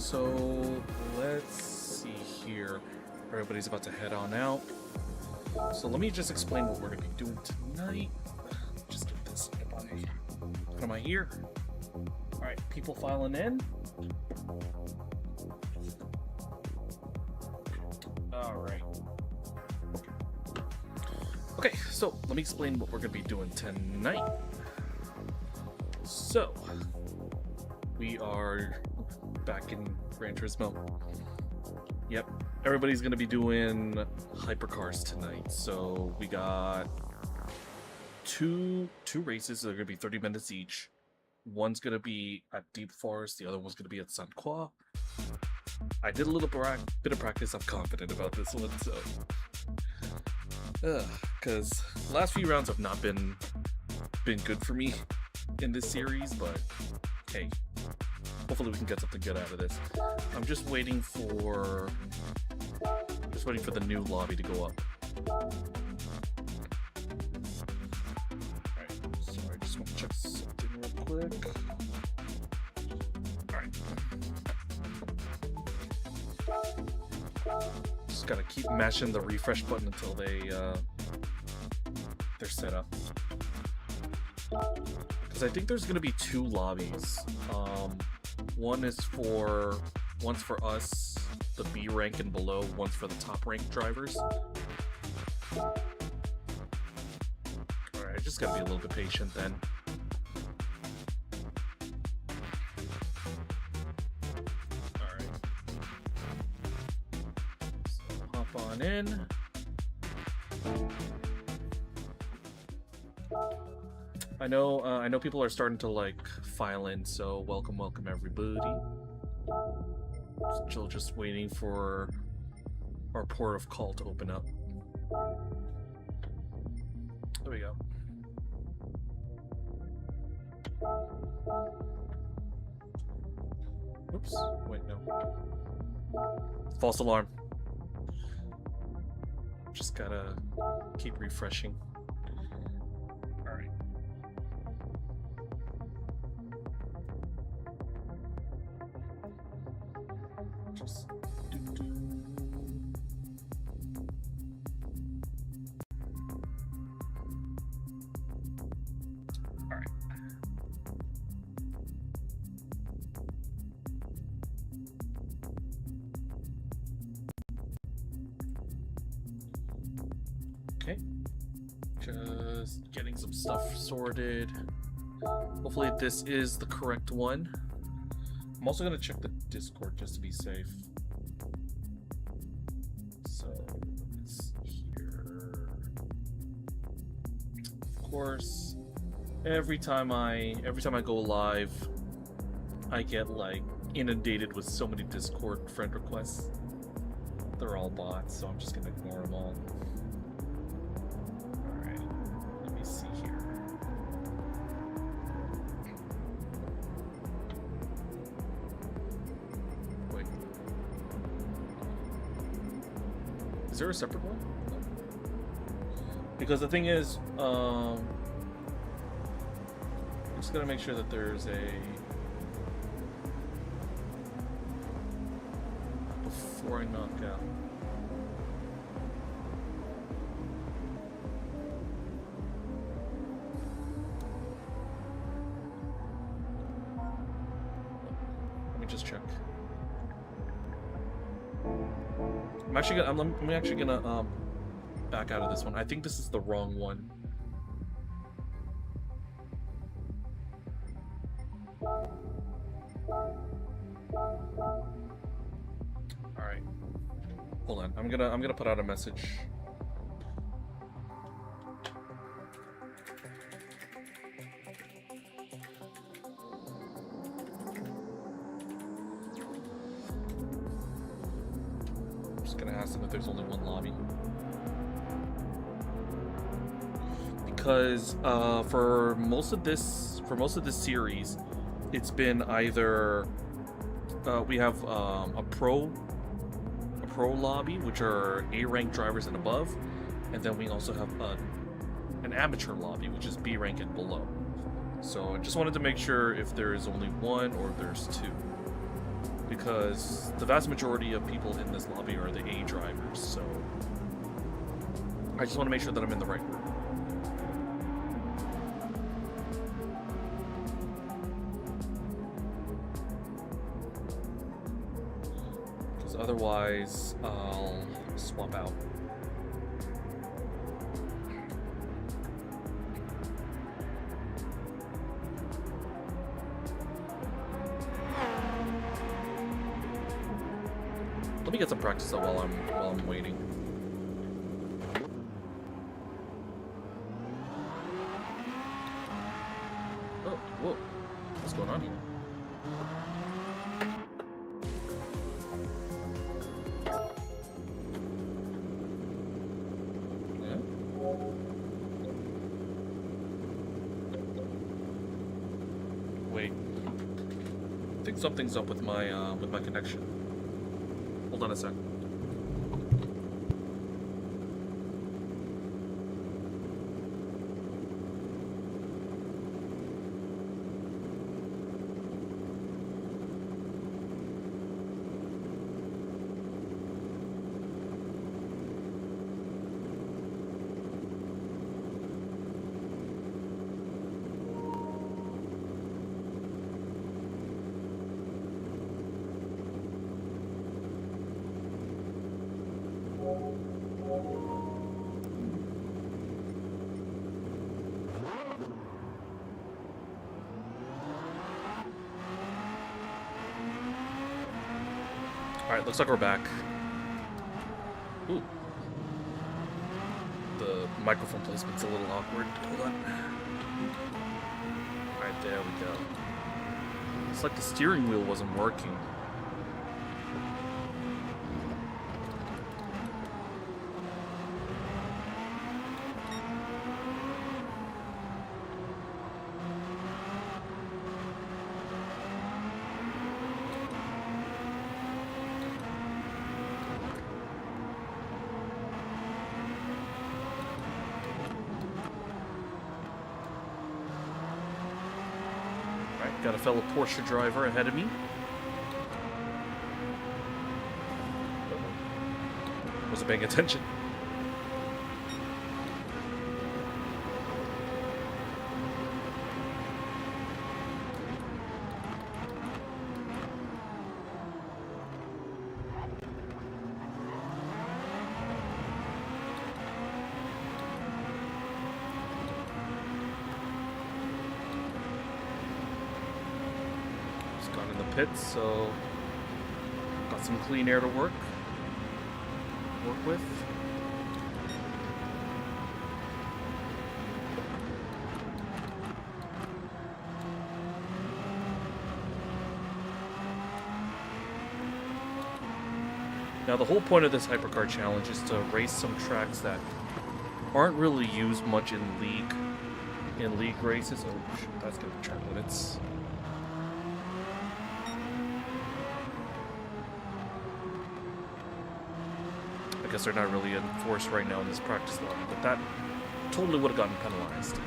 so let's see here. Everybody's about to head on out. So let me just explain what we're going to be doing tonight. Just get this out of my ear. Alright, people filing in. Alright. Okay, so let me explain what we're going to be doing tonight. So, we are back in Gran Turismo. Yep, everybody's going to be doing Hypercars tonight. So, we got two races that are going to be 30 minutes each. One's going to be at Deep Forest, the other one's going to be at San Qua. I did a little bit of practice. I'm confident about this one, so... because the last few rounds have not been good for me in this series, but hey, hopefully we can get something good out of this. I'm just waiting for the new lobby to go up. Alright, sorry, I just want to check something real quick. Alright. Just gotta keep mashing the refresh button until they're set up. Because I think there's gonna be two lobbies. One's for us, the B rank and below. One's for the top rank drivers. Alright, I just gotta be a little bit patient then. Alright. So hop on in. I know people are starting to like file in, so welcome everybody. Still just waiting for our port of call to open up. There we go. Oops, wait, no. False alarm. Just gotta keep refreshing. Alright. Just Alright. Okay. Just getting some stuff sorted. Hopefully this is the correct one. I'm also going to check the Discord just to be safe. So, it's here. Of course, every time I go live, I get like inundated with so many Discord friend requests. They're all bots, so I'm just going to ignore them all. Alright, let me see here. Is there a separate one? No. Because the thing is, I'm just gonna make sure that there's a before I knock out. Let me just check. I'm actually gonna back out of this one. I think this is the wrong one. All right, hold on. I'm gonna put out a message. If there's only one lobby, because for most of this series, it's been either we have a pro lobby, which are A rank drivers and above, and then we also have an amateur lobby, which is B rank and below. So I just wanted to make sure if there is only one or if there's two. because the vast majority of people in this lobby are the A drivers, so I just want to make sure that I'm in the right room. Because otherwise, I'll swap out. Let me get some practice though while I'm waiting. Oh, whoa. What's going on here? Yeah. Wait. I think something's up with my connection. Hold on a sec. Alright, looks like we're back. Ooh. The microphone placement's a little awkward. Hold on. Alright, there we go. It's like the steering wheel wasn't working. Got a fellow Porsche driver ahead of me. Wasn't paying attention. Pits, so got some clean air to work with. Now the whole point of this Hypercar challenge is to race some tracks that aren't really used much in league races. Oh shit, that's gonna be track limits. I guess they're not really enforced right now in this practice lobby, but that totally would have gotten penalized.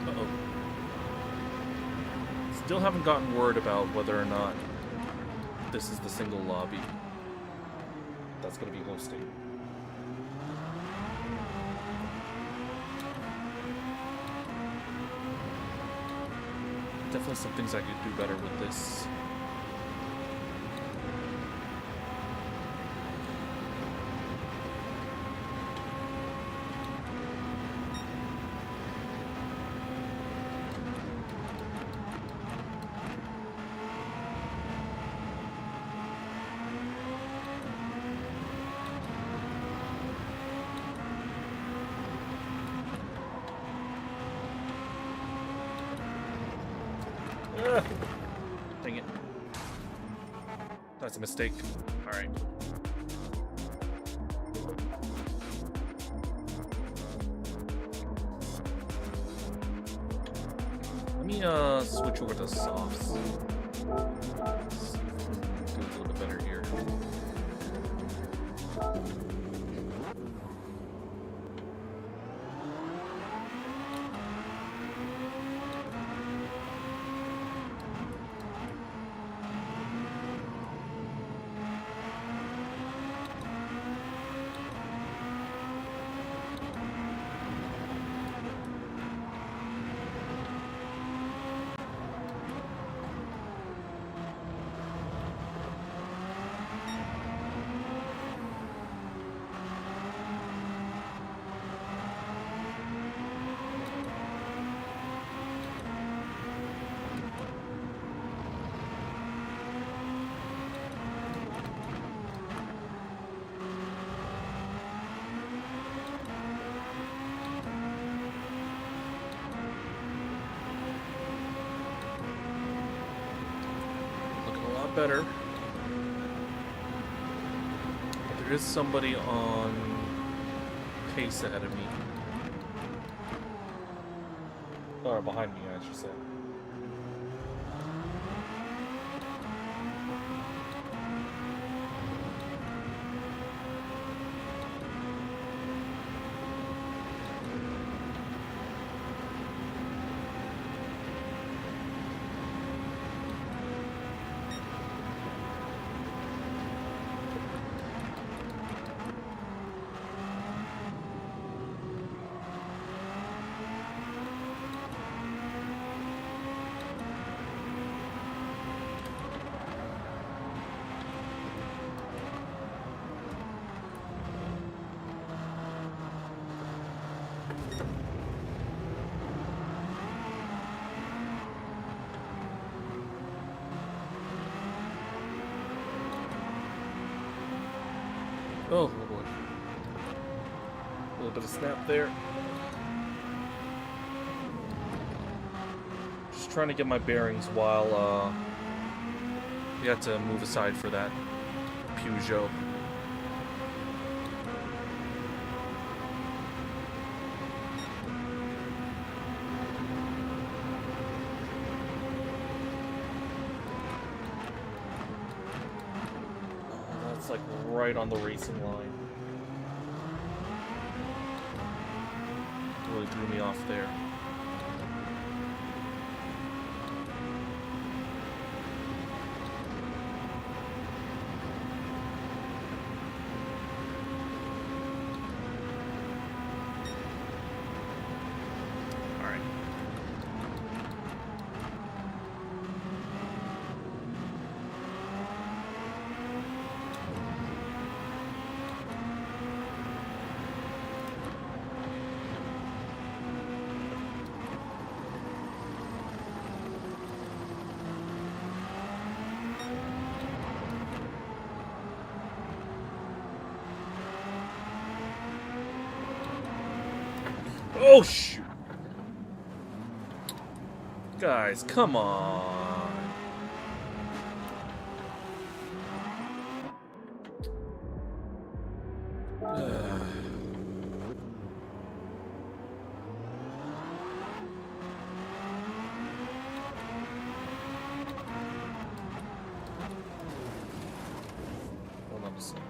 Uh-oh. Still haven't gotten word about whether or not this is the single lobby that's going to be hosting. Definitely some things I could do better with this. Dang it. That's a mistake. Alright. Let me switch over to softs. See if we can do a little bit better here. Better. But there is somebody on pace ahead of me. Or behind me, I should say. Oh boy. A little bit of snap there. Just trying to get my bearings while we had to move aside for that Peugeot. Like right on the racing line. Really threw me off there. All right. Oh, shoot. Guys, come on. Hold on a second.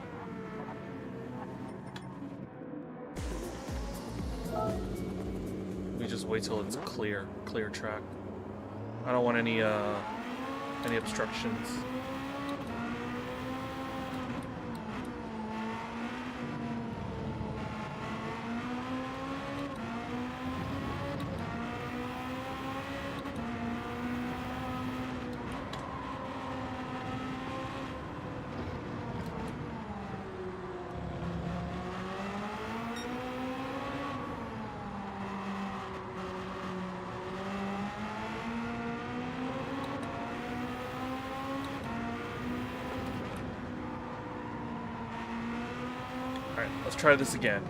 Just wait till it's clear track. I don't want any obstructions. Alright, let's try this again.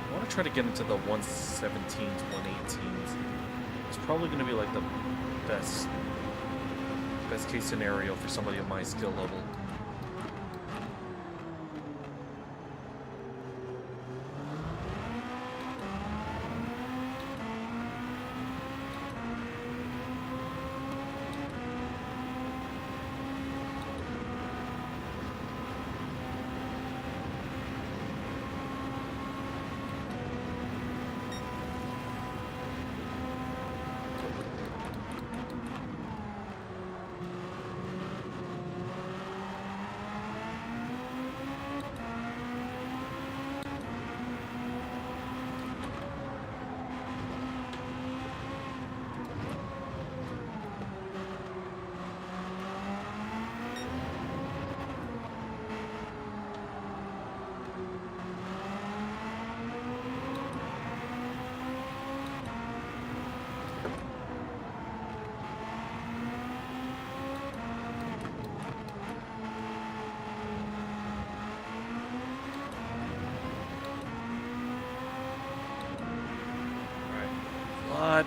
I want to try to get into the 117s, 118s. It's probably going to be like the best case scenario for somebody of my skill level.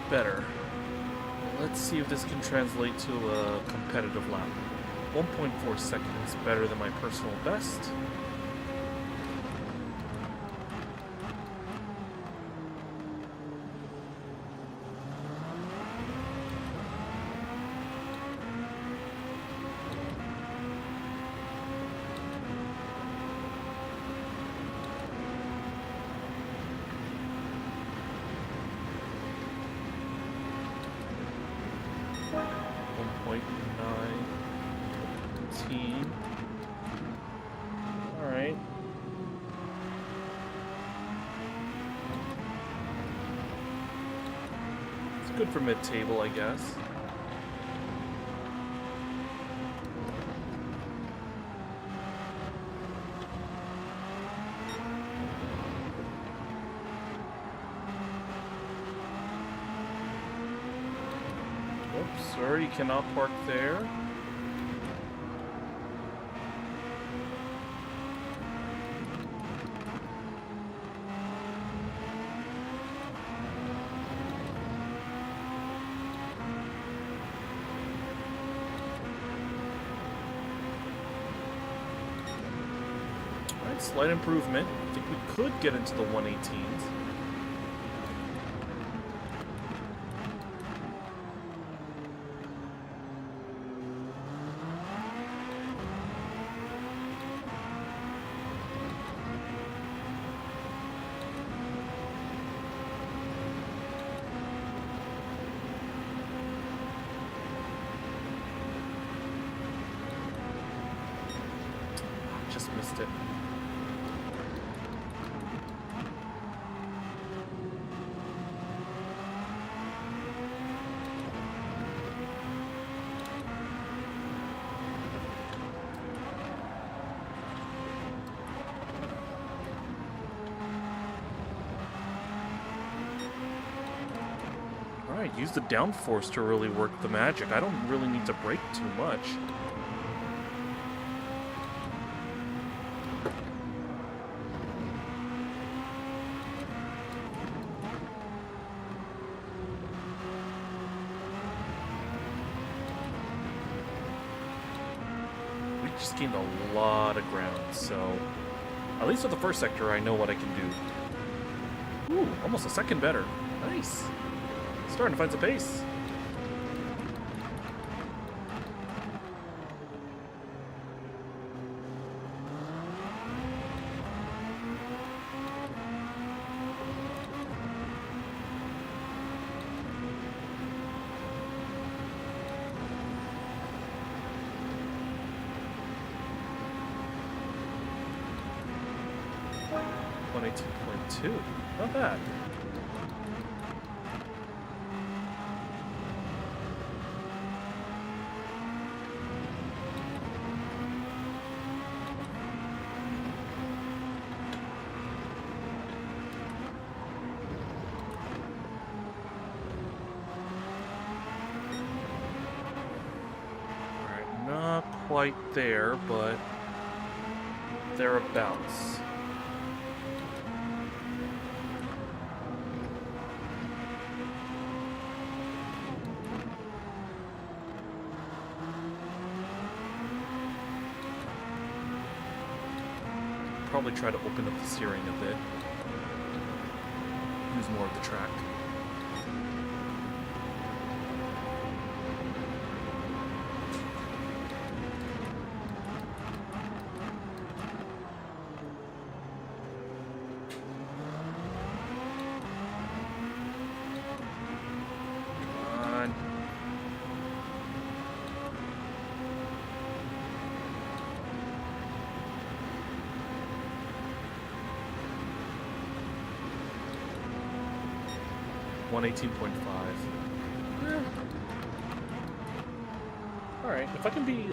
better. Let's see if this can translate to a competitive lap. 1.4 seconds, better than my personal best. Alright. It's good for mid-table, I guess. Oops, sir, you cannot park there. Slight improvement. I think we could get into the 118s. Just missed it. Alright, use the downforce to really work the magic. I don't really need to brake too much. We just gained a lot of ground, so at least with the first sector I know what I can do. Ooh, almost a second better. Nice. Starting to find some pace. .2, not bad. Alright, not quite there, but thereabouts. Probably try to open up the steering a bit. Use more of the track. Come on. .5. Alright, if I can be...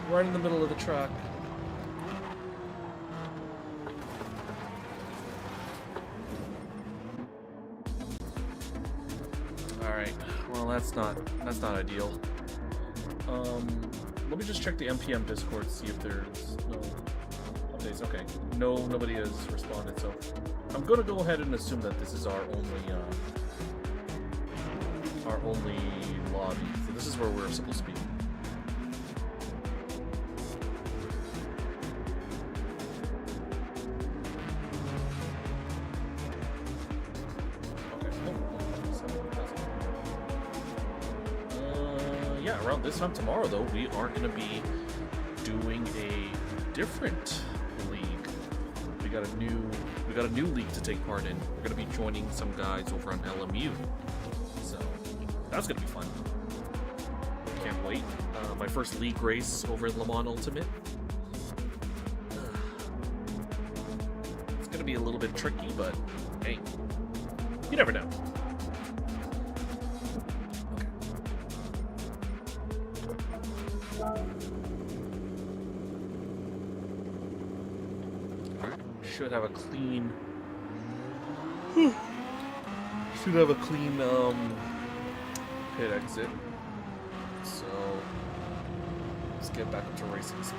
Right in the middle of the track. Alright, well that's not ideal. Let me just check the MPM Discord, see if there's no updates. Okay, nobody has responded, so I'm gonna go ahead and assume that this is our only lobby. So this is where we're supposed to be. Around this time tomorrow, though, we are going to be doing a different league. We got a new league to take part in. We're going to be joining some guys over on LMU, so that's going to be fun. Can't wait. My first league race over in Le Mans Ultimate. It's going to be a little bit tricky, but hey, you never know. Should have a clean pit exit. So let's get back up to racing speed.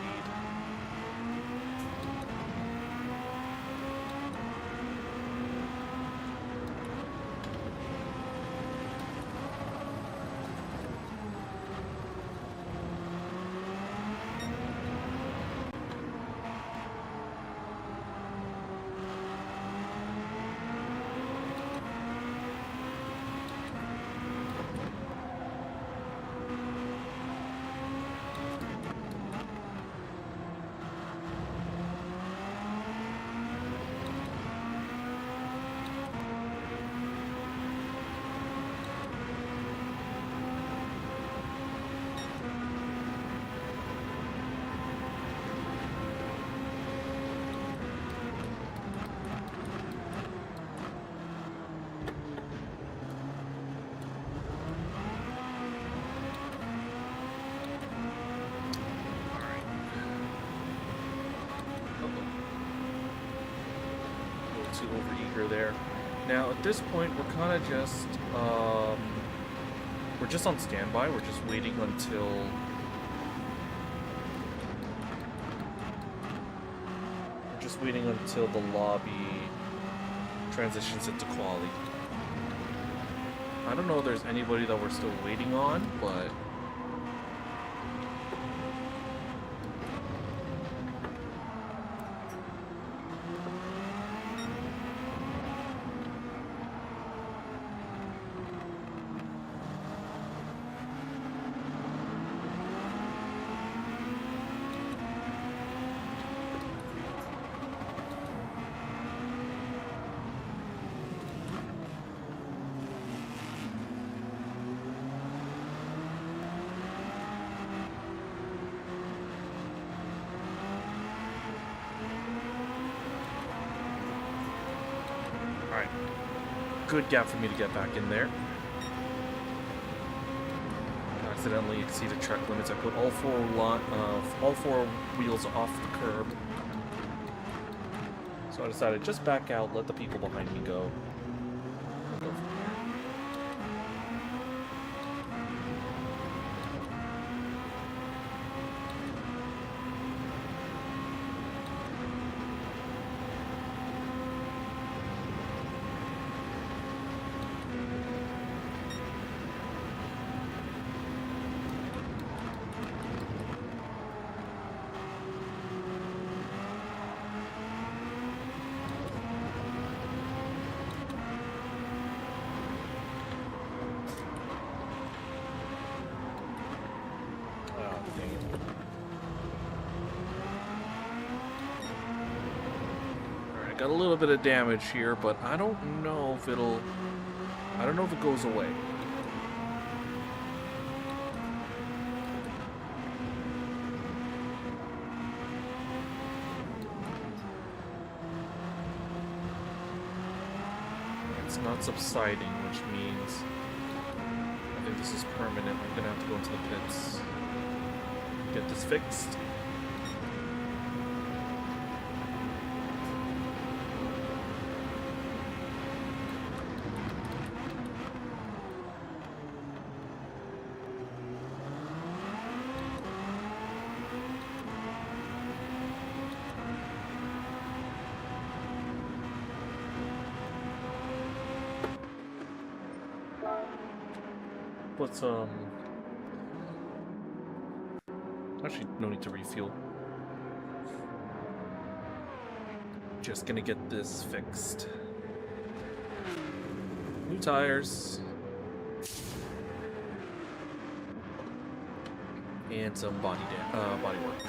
Overeager there. Now at this point we're kind of just we're just on standby. We're just waiting until the lobby transitions into quali. I don't know if there's anybody that we're still waiting on, but good gap for me to get back in there. Accidentally exceeded track limits. I put all four wheels off the curb. So I decided just back out, let the people behind me go. Got a little bit of damage here, but I don't know if it goes away. It's not subsiding, which means I think this is permanent. I'm gonna have to go into the pits, get this fixed. put some... Actually, no need to refuel. Just gonna get this fixed. New tires. And some body work.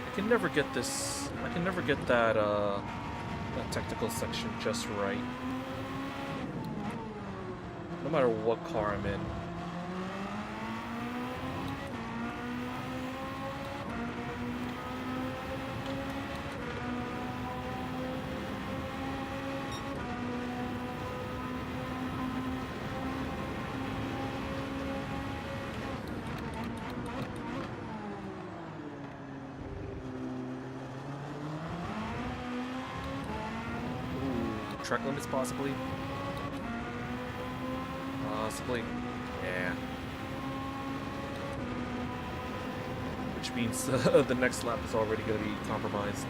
I can never get this. I can never get that that technical section just right. No matter what car I'm in. Track limits, possibly? Possibly. Yeah. Which means the next lap is already going to be compromised.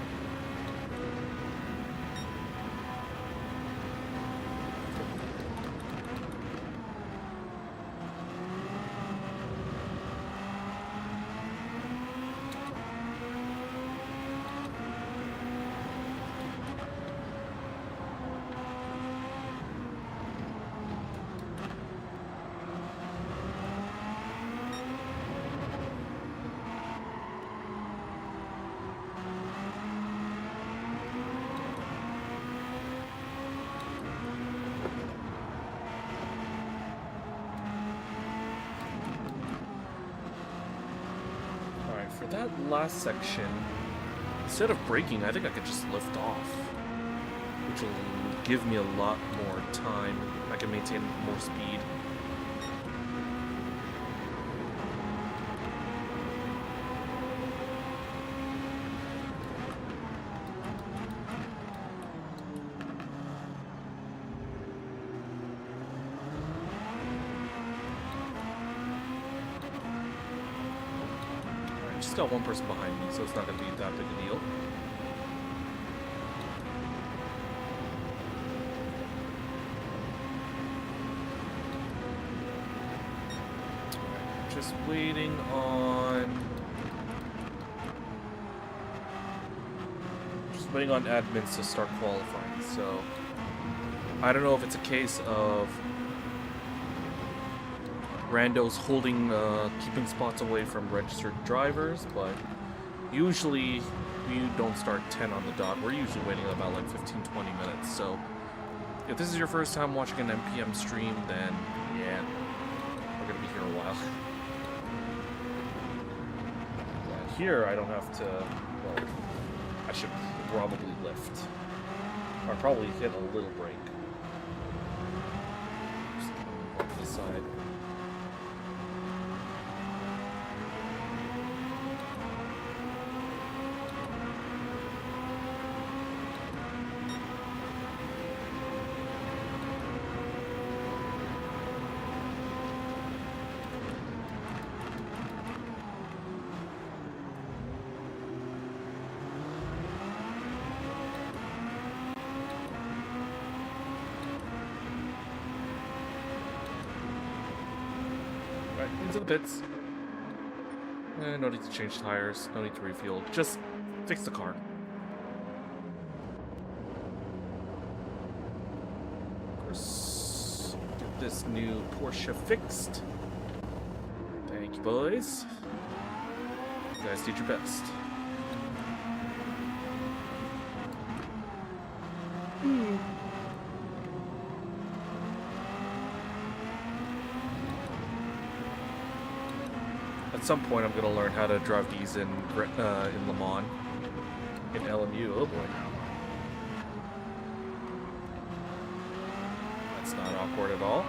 For that last section, instead of braking, I think I could just lift off, which will give me a lot more time. I can maintain more speed. Got one person behind me, so it's not going to be that big a deal. Just waiting on... Just waiting on admins to start qualifying, so... I don't know if it's a case of... randos holding, keeping spots away from registered drivers, but usually we don't start 10 on the dot. We're usually waiting about like 15-20 minutes, so if this is your first time watching an MPM stream, then yeah, we're gonna be here a while. Yeah, here I don't have to, well, I should probably lift, or probably hit a little brake. Just on this side. Into the pits. No need to change tires, no need to refuel. Just fix the car. Of course, get this new Porsche fixed. Thank you, boys. You guys did your best. At some point, I'm gonna learn how to drive these in Le Mans, in LMU. Oh boy, that's not awkward at all.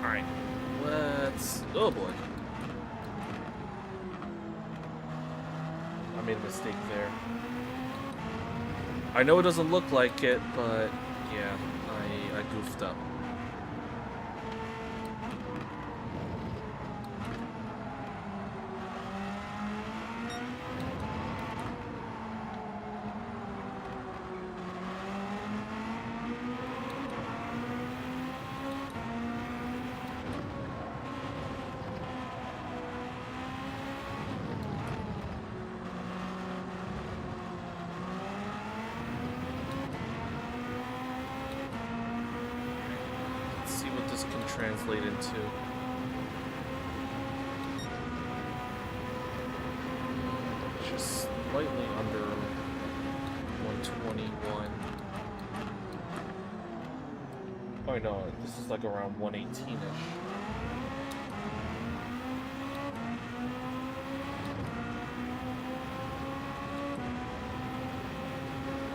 Alright, let's... Oh boy. I made a mistake there. I know it doesn't look like it, but yeah, I goofed up. Translate into just slightly under 121. Oh no, this is like around 118-ish.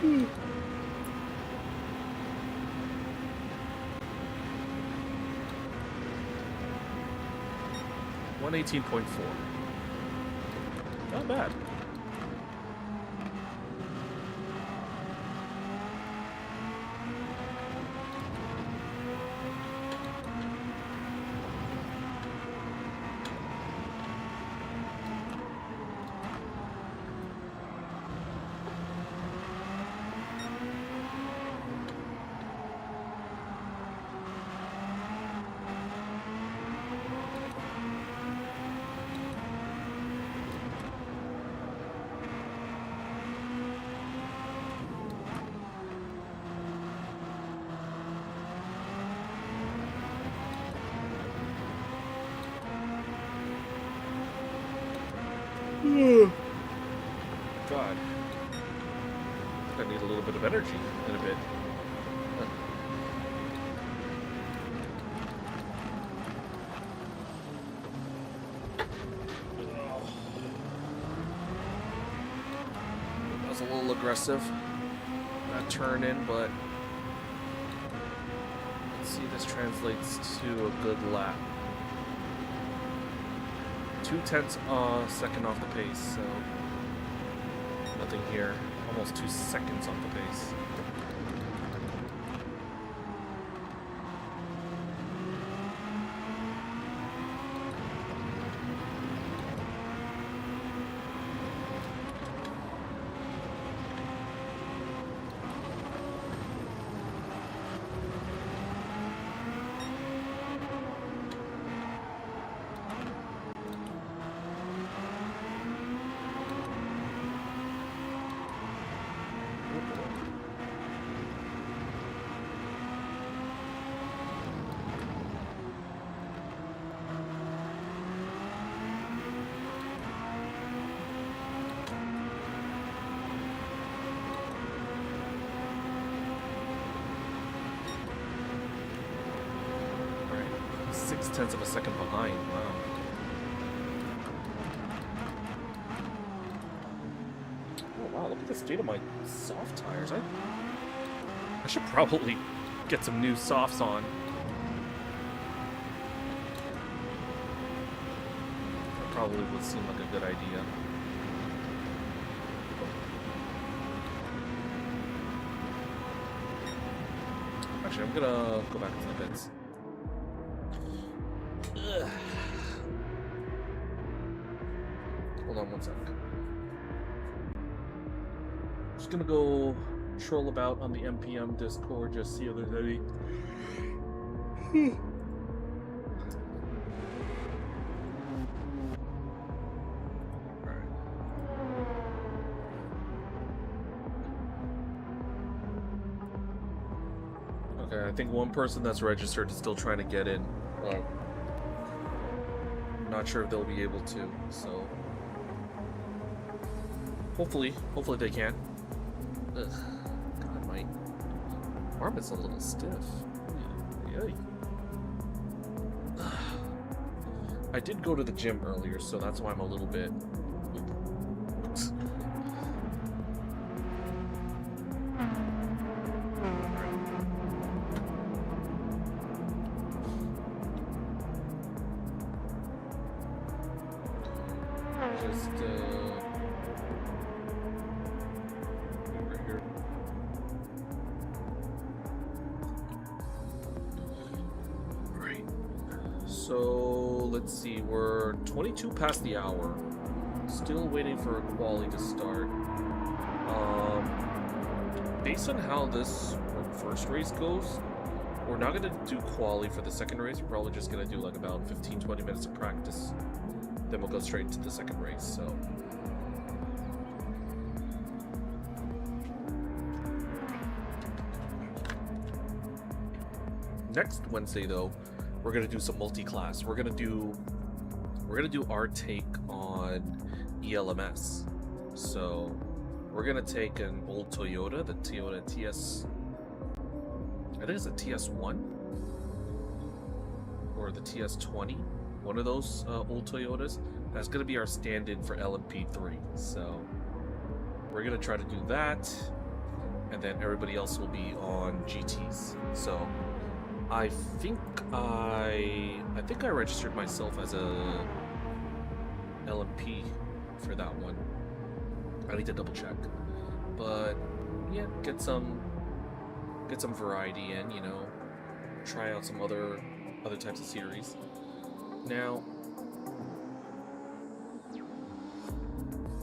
Hmm. 118.4. Not bad. God. I need a little bit of energy in a bit. That was a little aggressive. That turn in, but let's see, this translates to a good lap. 0.2 second off the pace, so nothing here. Almost 2 seconds off the pace. Tenths of a second behind. Wow. Oh wow, look at the state of my soft tires. I should probably get some new softs on. That probably would seem like a good idea. Actually, I'm gonna go back to the bits. Hold on one sec. Just gonna go troll about on the MPM Discord, just see if there's any. Okay, I think one person that's registered is still trying to get in. Not sure if they'll be able to, so hopefully they can. Ugh. God, my arm is a little stiff. Yay. I did go to the gym earlier, so that's why I'm a little bit. just right here. Right. So let's see, we're 22 past the hour. Still waiting for a quali to start. Based on how this first race goes, we're not gonna do quali for the second race. We're probably just gonna do like about 15-20 minutes of practice. Then we'll go straight to the second race. So next Wednesday though, we're gonna do some multi-class. We're gonna do our take on ELMS. So we're gonna take an old Toyota, the Toyota TS, I think it's a TS1 or the TS20, one of those old Toyotas. That's gonna be our stand-in for LMP3. So we're gonna try to do that, and then everybody else will be on GTs. So I think I registered myself as a LMP for that one. I need to double check, but yeah, get some variety in, you know, try out some other types of series. Now,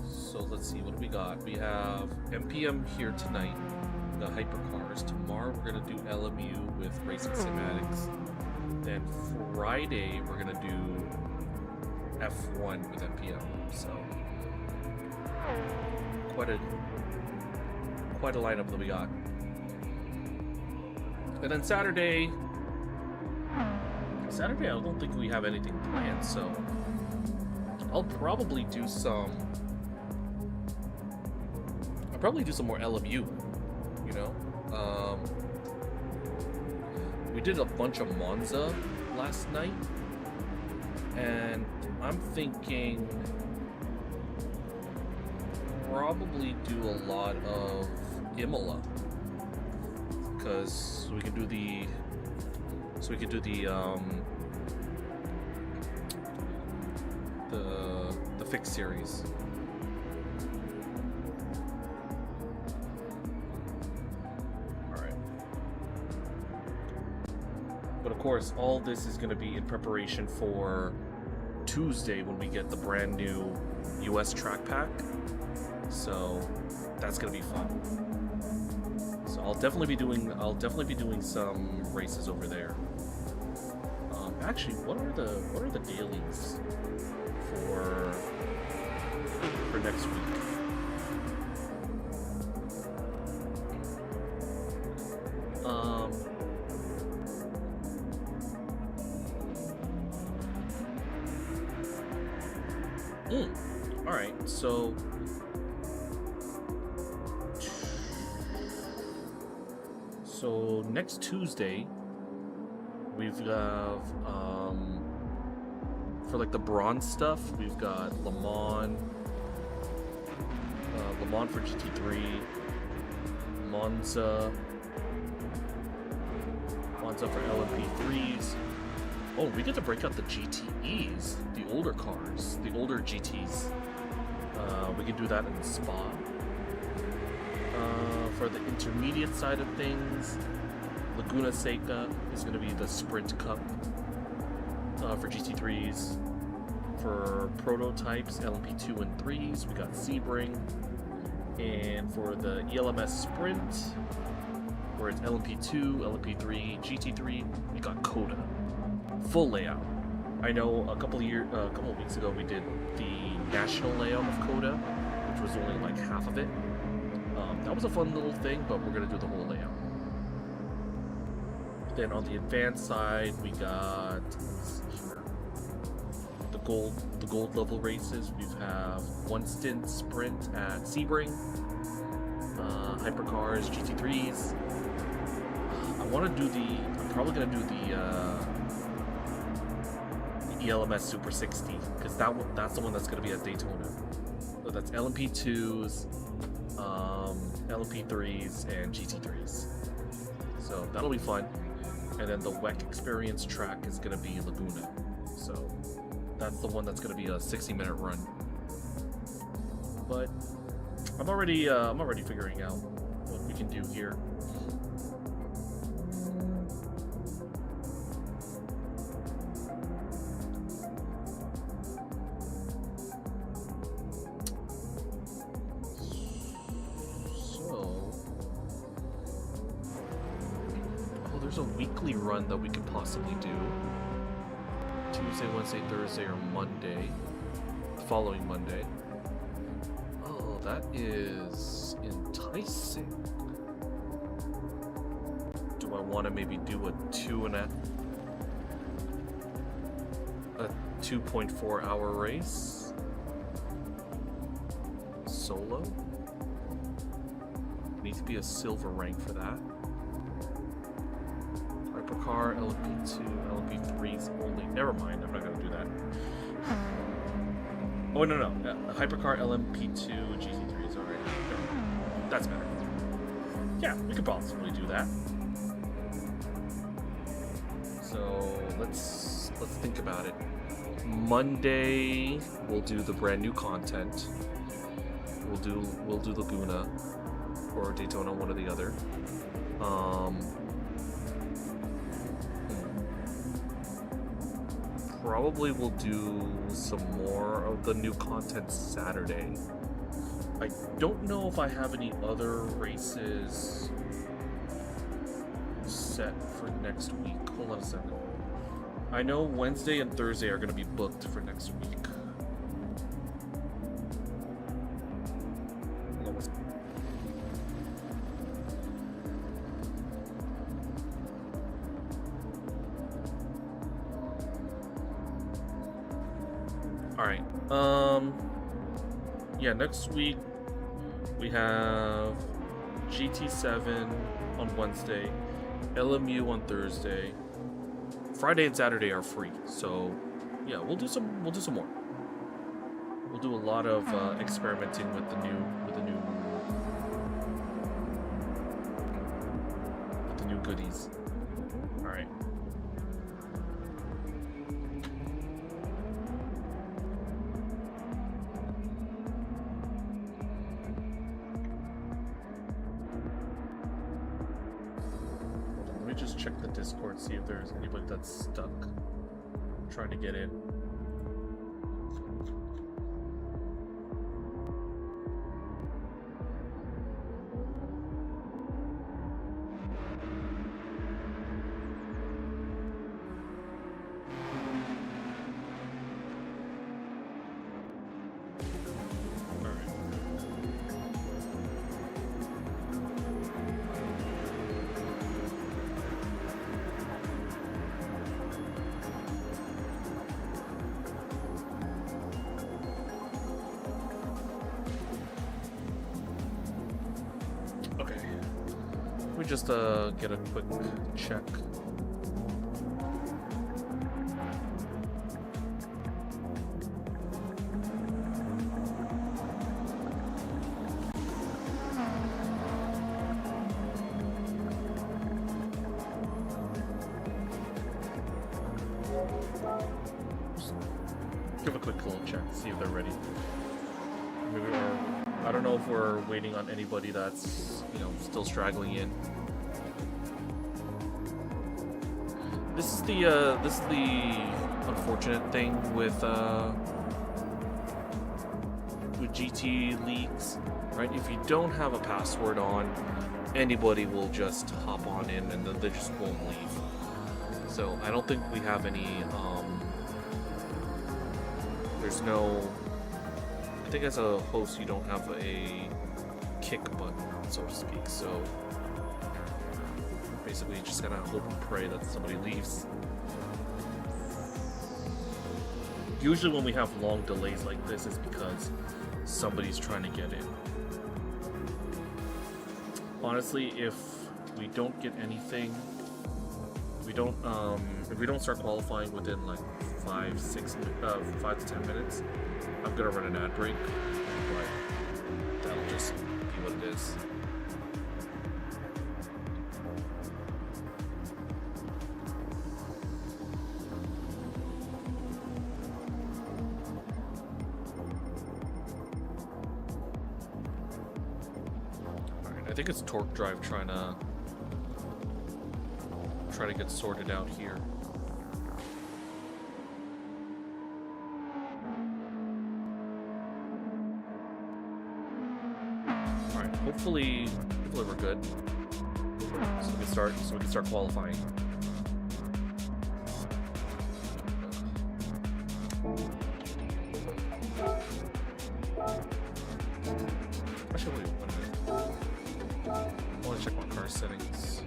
so let's see, what do we got? We have MPM here tonight, the Hypercars. Tomorrow we're gonna do LMU with Racing Cinematics. Then Friday we're gonna do F1 with MPM. So quite a lineup that we got. And then Saturday I don't think we have anything planned, so I'll probably do some more LMU, you know. We did a bunch of Monza last night, and I'm thinking probably do a lot of Imola, because we can do the fixed series. Alright. But of course, all this is going to be in preparation for Tuesday when we get the brand new US track pack. So that's going to be fun. So I'll definitely be doing some races over there. Actually, what are the dailies for next week? All right, so next Tuesday we've got for like the bronze stuff, we've got Le Mans for GT3, Monza for LMP3s. Oh, we get to break out the GTEs, the older cars, the older GTs. We can do that in Spa. For the intermediate side of things, Laguna Seca is going to be the Sprint Cup for GT3s. For prototypes, LMP2 and 3s, we got Sebring. And for the ELMS Sprint, where it's LMP2, LMP3, GT3, we got Coda. Full layout. I know a couple of weeks ago we did the national layout of Coda, which was only like half of it. That was a fun little thing, but we're gonna do the whole layout. Then on the advanced side, we got the gold level races. We have one stint sprint at Sebring, Hypercars, GT3s. I'm probably gonna do the ELMS Super 60, because that's the one that's gonna be at Daytona. So that's LMP2s, LMP3s, and GT3s. So that'll be fun. And then the WEC Experience track is gonna be Laguna. So that's the one that's gonna be a 60-minute run. but I'm already figuring out what we can do here. There's a weekly run that we could possibly do. Tuesday, Wednesday, Thursday, or Monday. The following Monday. Oh, that is enticing. Do I want to maybe do a 2.4 hour race? Solo? Needs to be a silver rank for that. Hypercar, LMP2, LMP3's only. Never mind, I'm not gonna do that. Oh, no. Hypercar, LMP2, GT3 is already. No, that's better. Yeah, we could possibly do that. So let's think about it. Monday we'll do the brand new content. We'll do Laguna or Daytona, one or the other. Probably we'll do some more of the new content Saturday. I don't know if I have any other races set for next week. Hold on a second. I know Wednesday and Thursday are going to be booked for next week. Alright, yeah, next week we have GT7 on Wednesday, LMU on Thursday. Friday and Saturday are free, so yeah, we'll do some more. We'll do a lot of experimenting with the new goodies. Alright. Just check the Discord, see if there's anybody that's stuck trying to get in. Just get a quick check. Give a quick little check, see if they're ready. Maybe I don't know if we're waiting on anybody that's, still straggling in. This is the unfortunate thing with GT leagues, right? If you don't have a password on, anybody will just hop on in and then they just won't leave. So I don't think we have any. There's no. I think as a host, you don't have a kick button, so to speak. So basically, you just gotta hope and pray that somebody leaves. Usually when we have long delays like this, it's because somebody's trying to get in. Honestly, if we don't get anything, if we don't start qualifying within like 5 to 10 minutes, I'm gonna run an ad break, but that'll just be what it is. I think it's Torque Drive trying to get sorted out here. All right, hopefully we're good. So we can start qualifying. Actually, wait 1 minute. I want to check my car settings.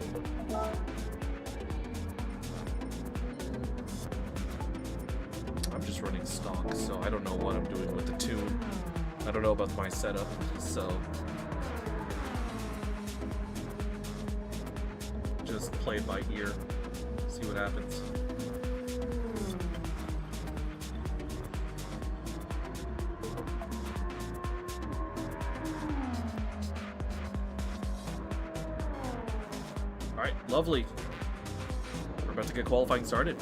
I'm just running stock, so I don't know what I'm doing with the tune. I don't know about my setup, so just play it by ear, see what happens. All right, lovely. We're about to get qualifying started.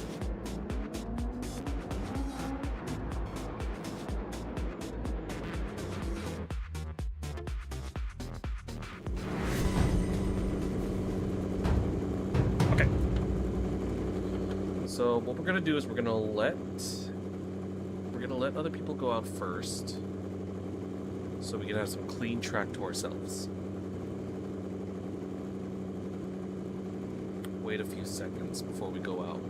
So what we're gonna do is we're gonna let other people go out first, so we can have some clean track to ourselves. Wait a few seconds before we go out.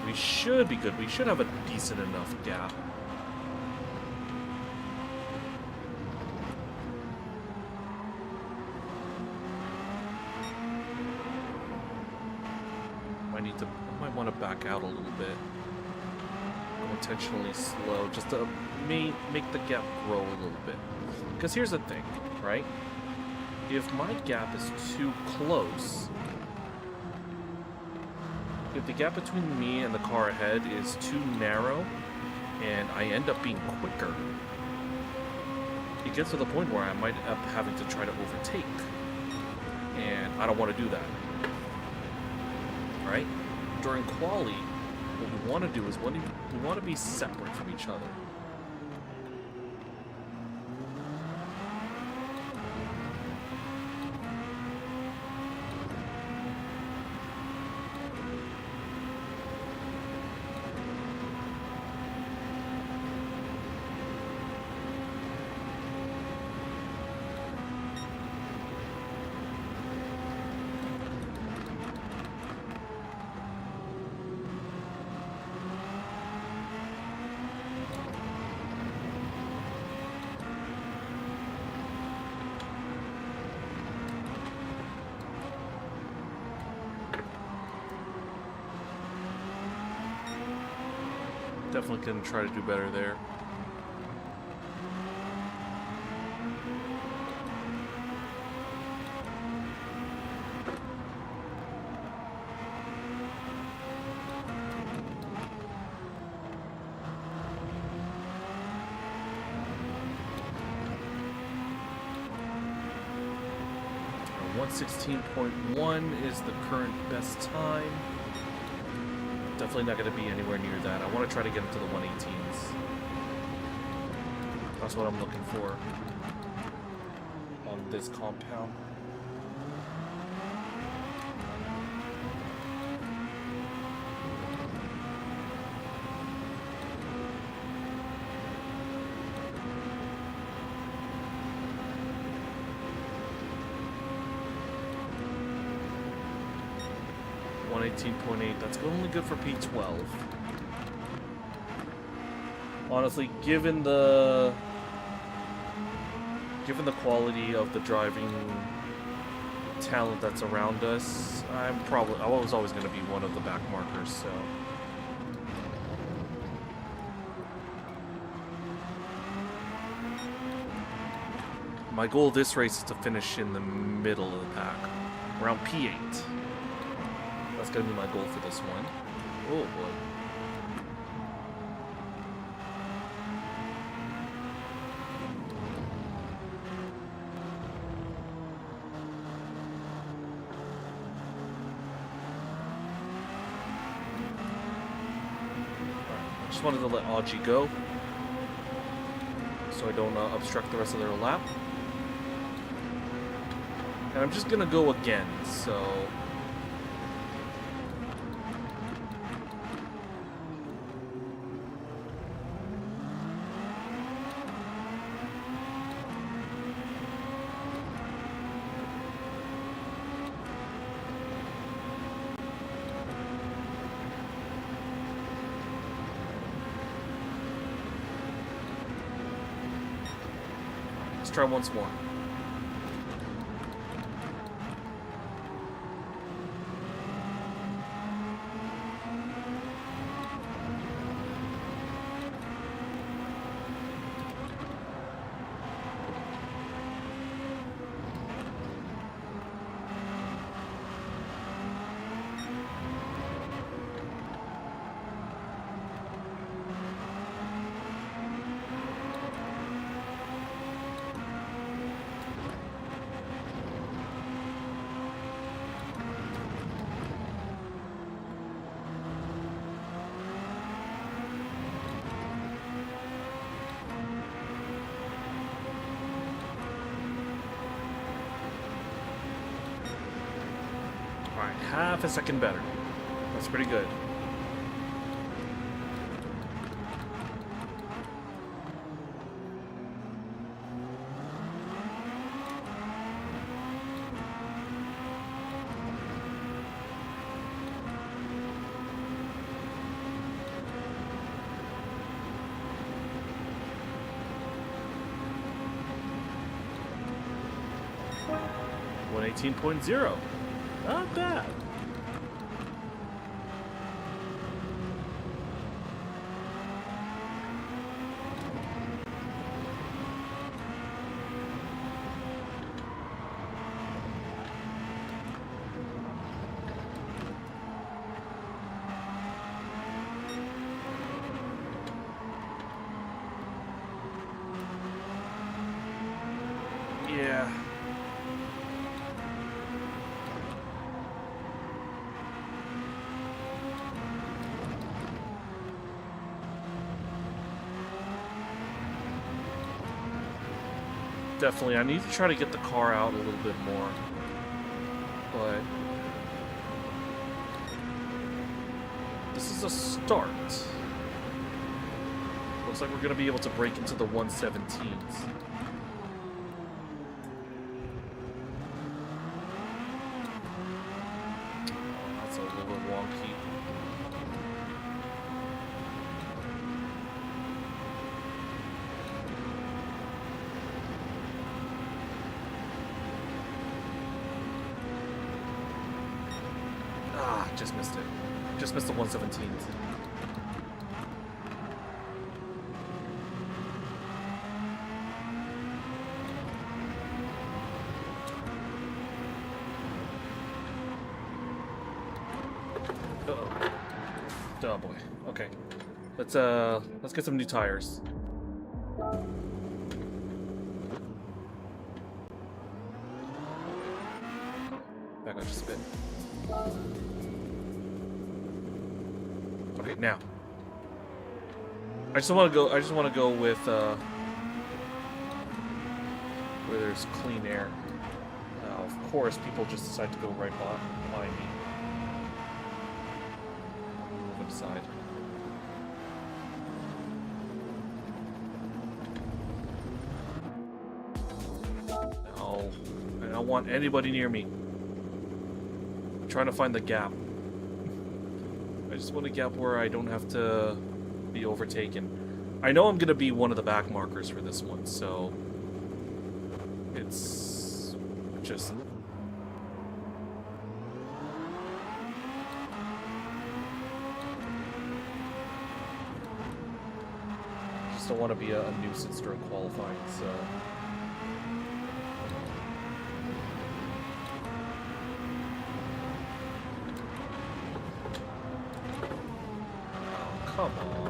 We should be good. We should have a decent enough gap. I might want to back out a little bit. Go intentionally slow, just to make the gap grow a little bit. Because here's the thing, right? If my gap is too close, if the gap between me and the car ahead is too narrow and I end up being quicker, it gets to the point where I might end up having to try to overtake. And I don't want to do that. Right? During quali, what we want to do is we want to be separate from each other. Definitely can try to do better there. Our 1:16.1 is the current best time. Definitely not going to be anywhere near that. I want to try to get into the 118s. That's what I'm looking for on this compound. .8, that's only good for P12. Honestly, given the quality of the driving talent that's around us, I was always going to be one of the back markers, so. My goal this race is to finish in the middle of the pack, around P8. That's gonna be my goal for this one. Oh boy. Right. Just wanted to let Audrey go, so I don't obstruct the rest of their lap. And I'm just gonna go again, so... Let's try once more. Alright, half a second better. That's pretty good. .18.0. Not bad. Yeah. Definitely, I need to try to get the car out a little bit more, but this is a start. Looks like we're going to be able to break into the 117s. That's a little bit wonky. Just missed it. Just missed the 117s. Uh-oh. Oh boy. Okay. Let's get some new tires. Back on just spin. Okay, now. I just want to go with where there's clean air. Of course, people just decide to go right behind me. Move aside. No, I don't want anybody near me. I'm trying to find the gap. I just want a gap where I don't have to be overtaken. I know I'm going to be one of the back markers for this one, so it's just... I just don't want to be a nuisance during qualifying, so... Come on.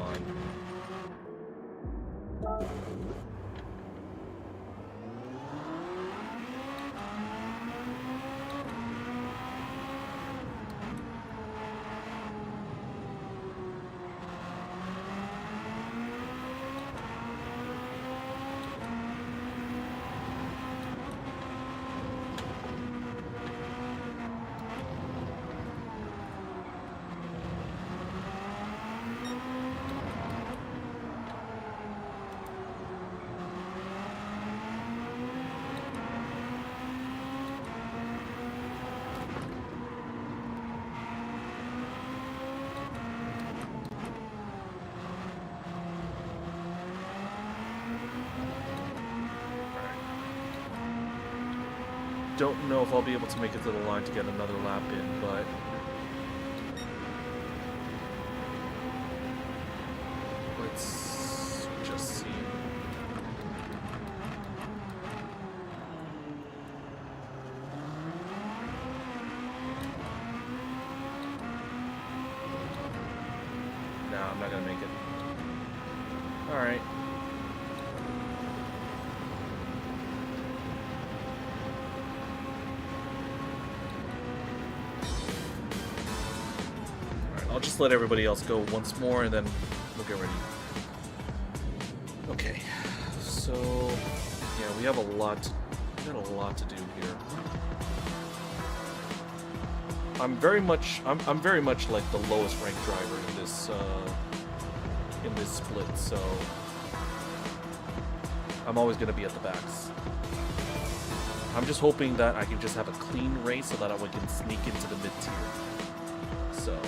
Don't know if I'll be able to make it to the line to get another lap in, but let's just see. No, I'm not gonna make it. All right. I'll just let everybody else go once more, and then we'll get ready. Okay, so yeah, we got a lot to do here. I'm very much like the lowest ranked driver in this split, so I'm always gonna be at the backs. I'm just hoping that I can just have a clean race so that I can sneak into the mid tier. So.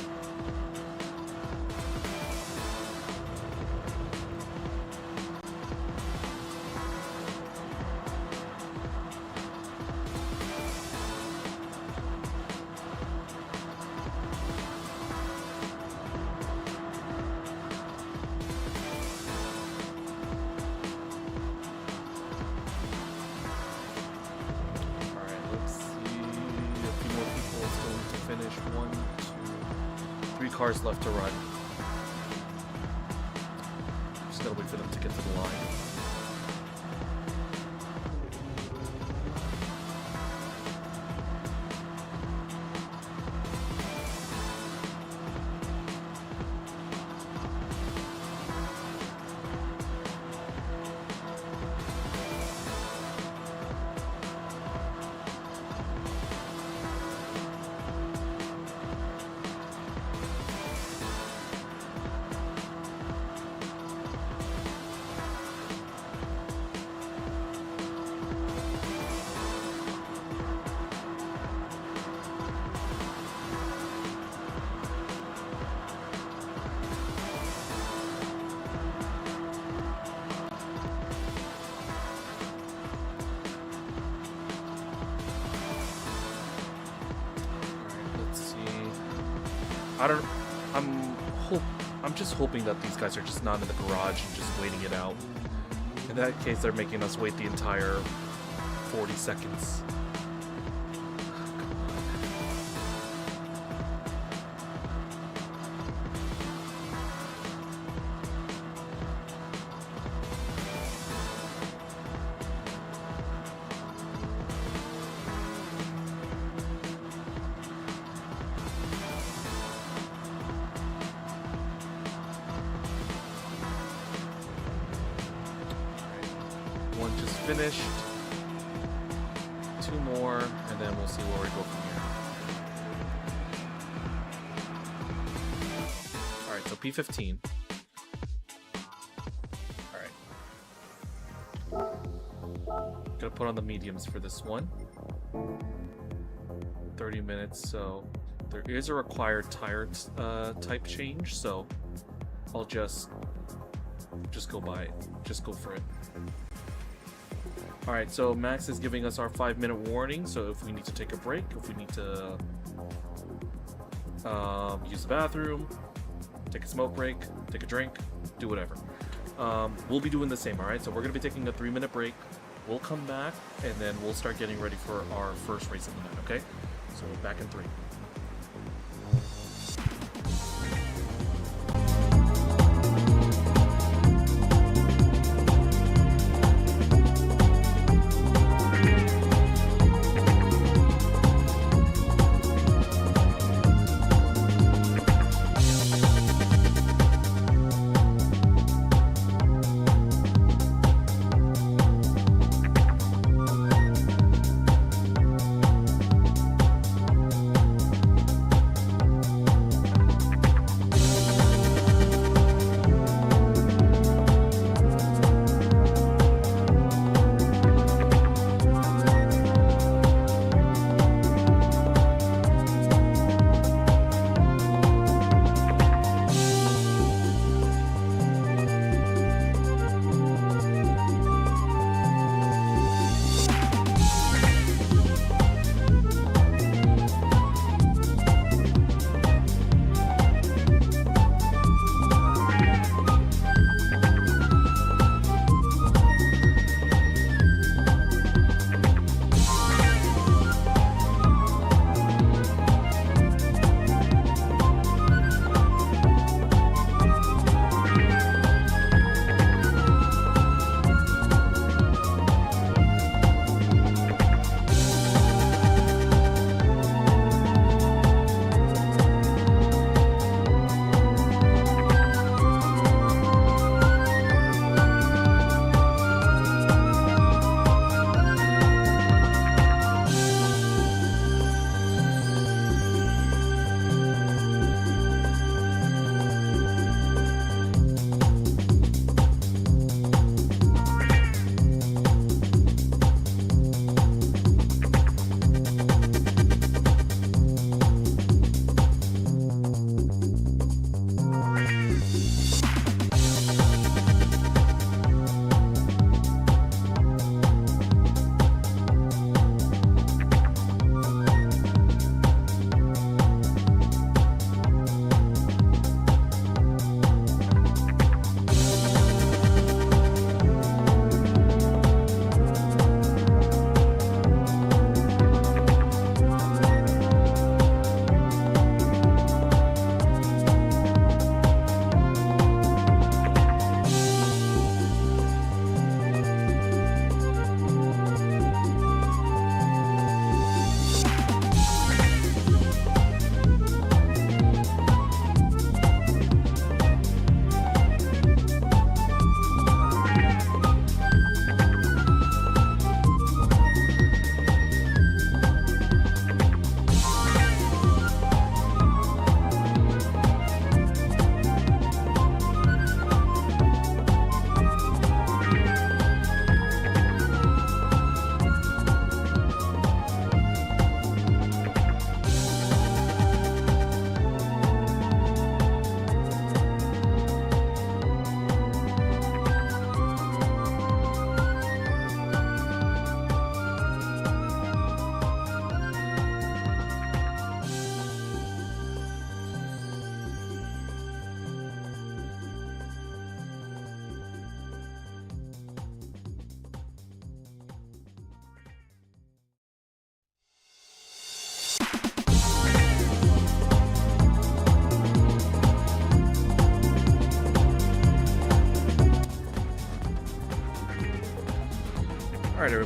Cars left to run. Just gotta wait for them to get to the line. I'm just hoping that these guys are just not in the garage and just waiting it out. In that case, they're making us wait the entire 40 seconds. Finished. 2 more, and then we'll see where we go from here. Alright, so P15. Alright. Gonna put on the mediums for this one. 30 minutes, so there is a required tire type change, so I'll just go by it. Just go for it. Alright, so Max is giving us our 5-minute warning, so if we need to take a break, if we need to use the bathroom, take a smoke break, take a drink, do whatever. We'll be doing the same, alright? So we're going to be taking a 3-minute break, we'll come back, and then we'll start getting ready for our first race of the night, okay? So we're back in 3.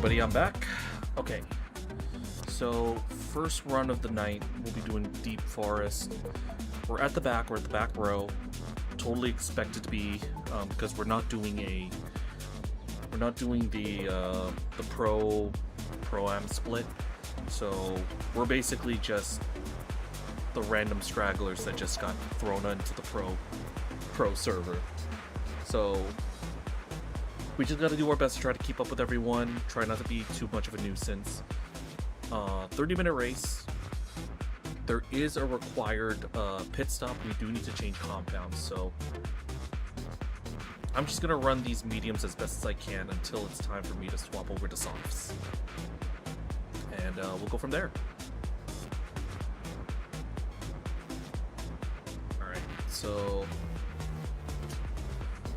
everybody, I'm back. Okay, so first run of the night, we'll be doing Deep Forest. We're at the back row. Totally expected to be, because we're not doing the pro-am split. So we're basically just the random stragglers that just got thrown into the pro server. So we just got to do our best to try to keep up with everyone, try not to be too much of a nuisance. 30-minute race. There is a required pit stop. We do need to change compounds, so I'm just gonna run these mediums as best as I can until it's time for me to swap over to softs, and we'll go from there. Alright, so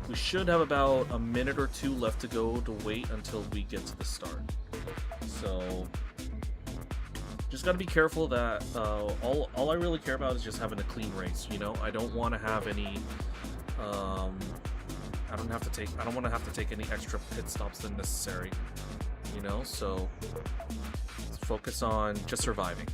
we should have about a minute or two left to go to wait until we get to the start. So just got to be careful that all I really care about is just having a clean race. You know, I don't want to have any I don't want to have to take any extra pit stops than necessary, you know, so let's focus on just surviving.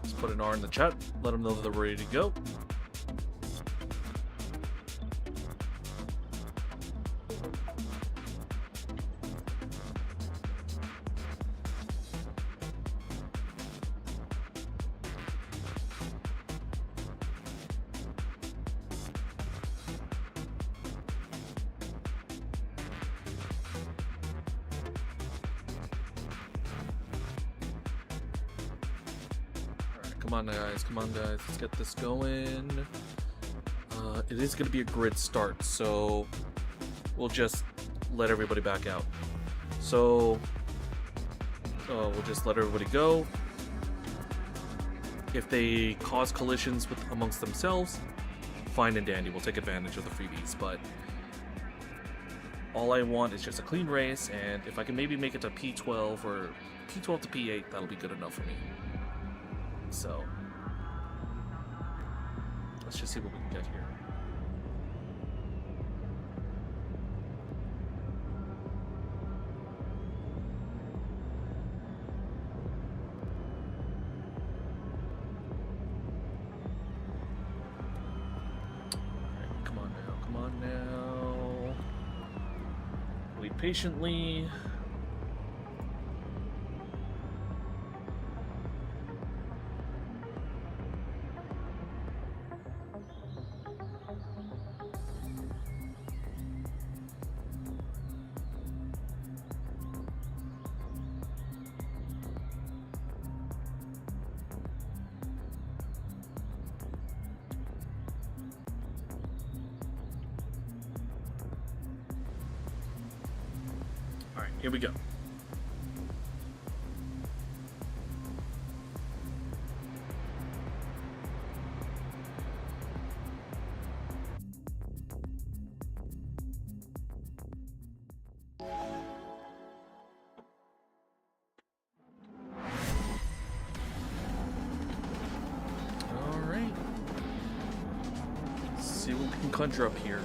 Let's put an R in the chat, let them know that they're ready to go. Come on guys, let's get this going. It is going to be a grid start, so we'll just let everybody back out. So we'll just let everybody go. If they cause collisions amongst themselves, fine and dandy, we'll take advantage of the freebies, but all I want is just a clean race, and if I can maybe make it to P12 or P12 to P8, that'll be good enough for me. So let's just see what we can get here. Alright, come on now. Wait patiently. Here we go. All right. Let's see what we can conjure up here.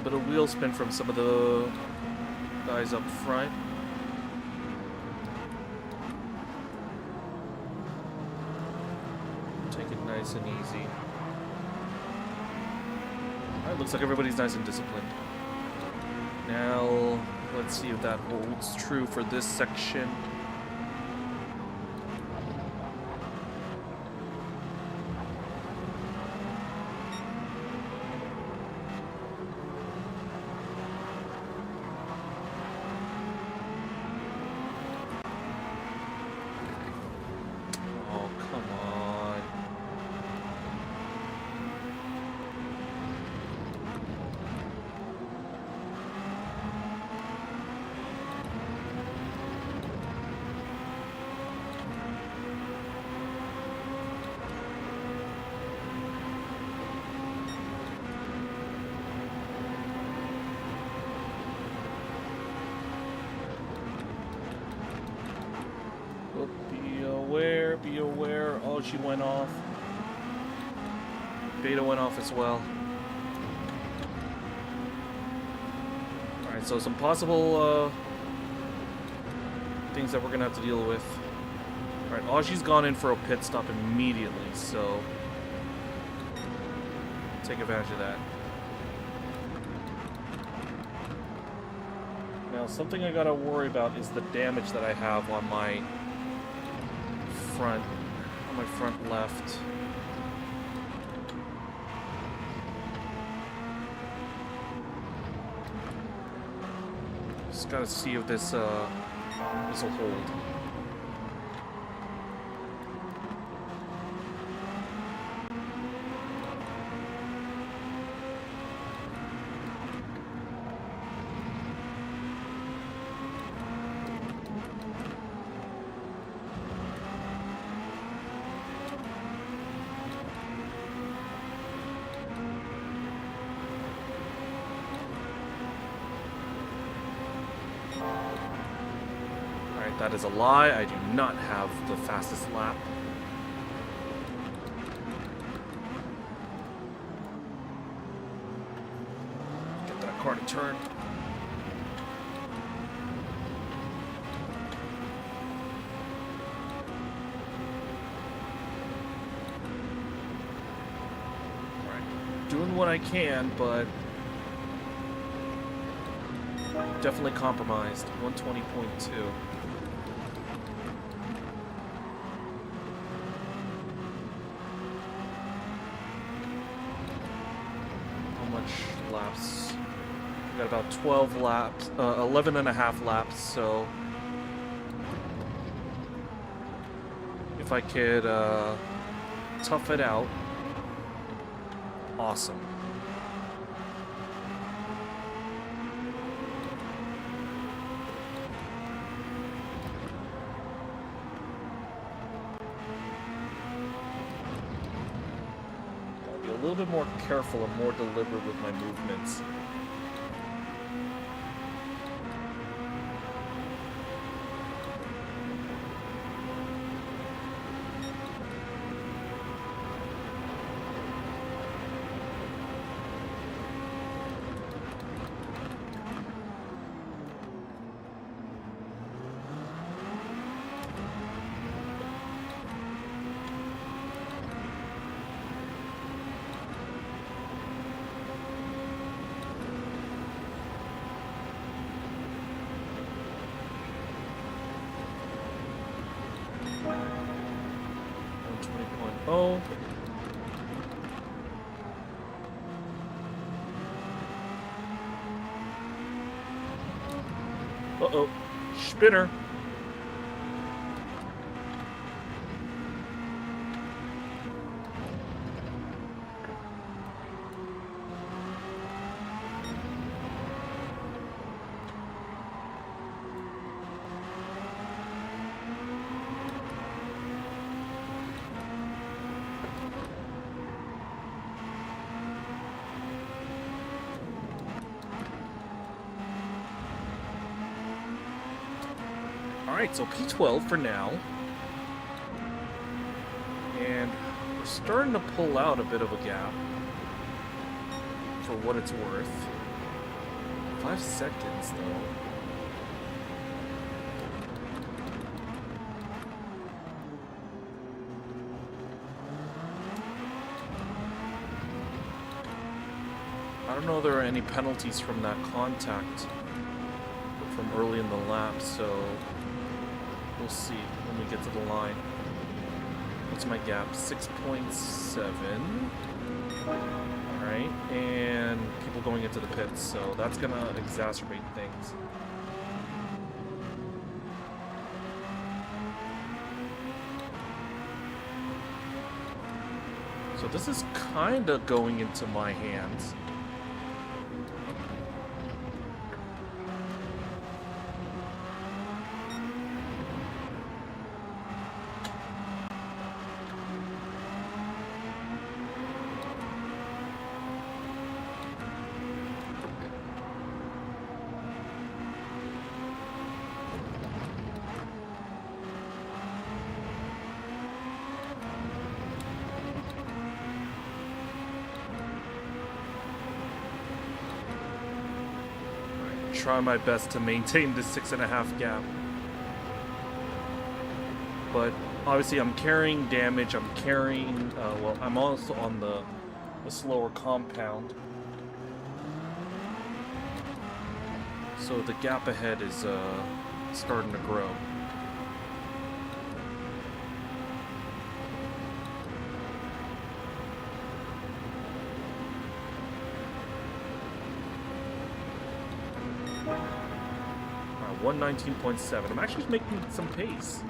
Bit of wheel spin from some of the guys up front. Take it nice and easy. Alright, looks like everybody's nice and disciplined. Now, let's see if that holds true for this section. Oh, she went off. Beta went off as well. Alright, so some possible things that we're gonna have to deal with. Alright, Audrey's gone in for a pit stop immediately, so take advantage of that. Now, something I gotta worry about is the damage that I have on my front left. Just gotta see if this will hold. That is a lie. I do not have the fastest lap. Get that car to turn. Alright. Doing what I can, but definitely compromised. 120.2. Laps. We got about 12 laps, 11 and a half laps, so if I could tough it out, awesome. A little bit more careful and more deliberate with my movements. Oh. Uh-oh. Spinner. Alright, so P12 for now. And we're starting to pull out a bit of a gap. For what it's worth. 5 seconds, though. I don't know if there are any penalties from that contact from early in the lap, so we'll see when we get to the line. What's my gap? 6.7. Alright, and people going into the pits, so that's gonna exacerbate things. So this is kinda going into my hands. try my best to maintain this 6.5 gap. But obviously I'm carrying damage, I'm carrying, well, I'm also on the slower compound. So the gap ahead is starting to grow. Alright, 119.7. I'm actually making some pace,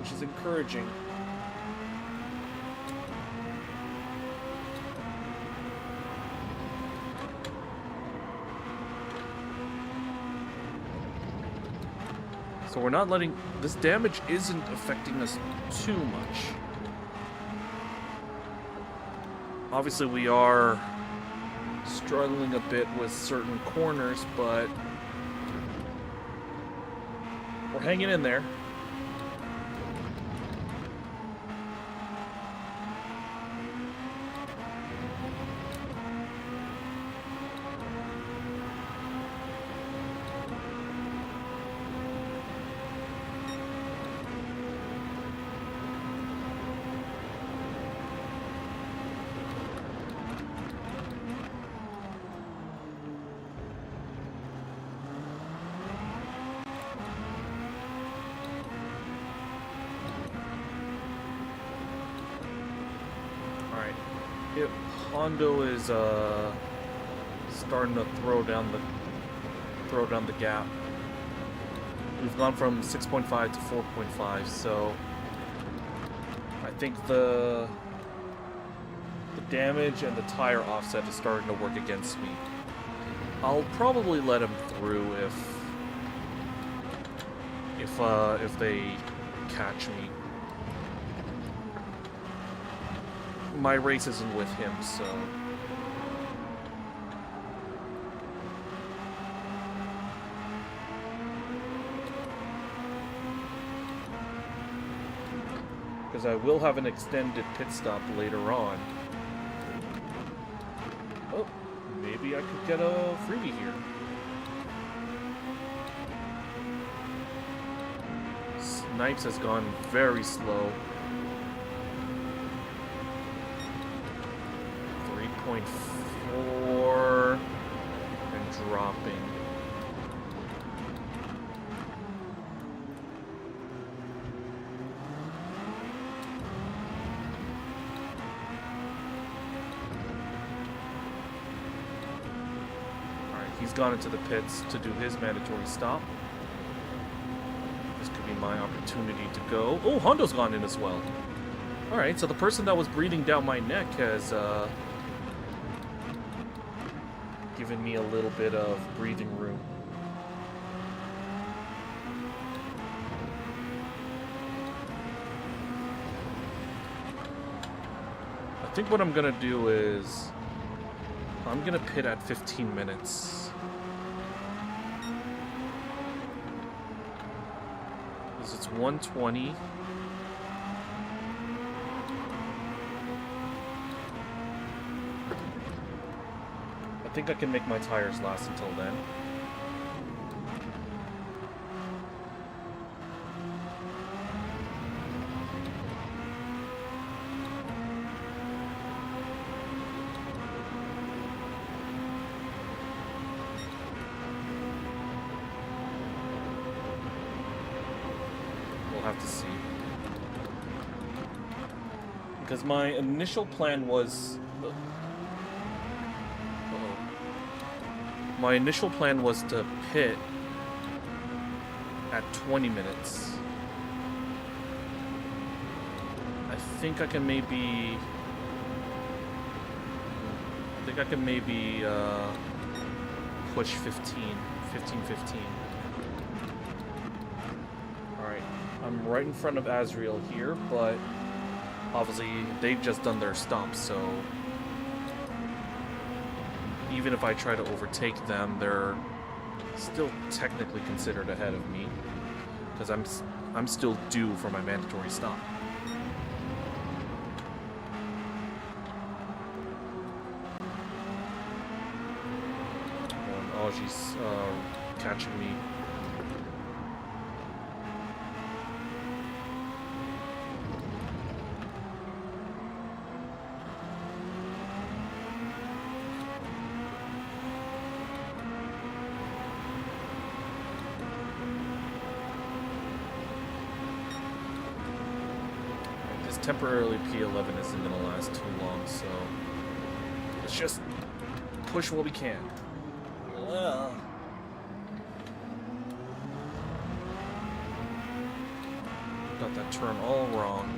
which is encouraging. So we're not letting... This damage isn't affecting us too much. Obviously we are struggling a bit with certain corners, but we're hanging in there. Yep, Hondo is starting to throw down the gap. We've gone from 6.5 to 4.5, so I think the damage and the tire offset is starting to work against me. I'll probably let him through if they catch me. My race isn't with him, so... Because I will have an extended pit stop later on. Oh, maybe I could get a freebie here. Snipes has gone very slow. 3.4 and dropping. Alright, he's gone into the pits to do his mandatory stop. This could be my opportunity to go. Oh, Hondo's gone in as well. Alright, so the person that was breathing down my neck has given me a little bit of breathing room. I think what I'm gonna do is I'm gonna pit at 15 minutes. Because it's 120. I think I can make my tires last until then. We'll have to see. Because my initial plan was... My initial plan was to pit at 20 minutes. I think I can maybe push 15. Alright, I'm right in front of Azriel here, but obviously they've just done their stop, so even if I try to overtake them, they're still technically considered ahead of me, because I'm still due for my mandatory stop. Audrey's catching me. Temporarily P11 isn't going to last too long, so let's just push what we can. Got that turn all wrong.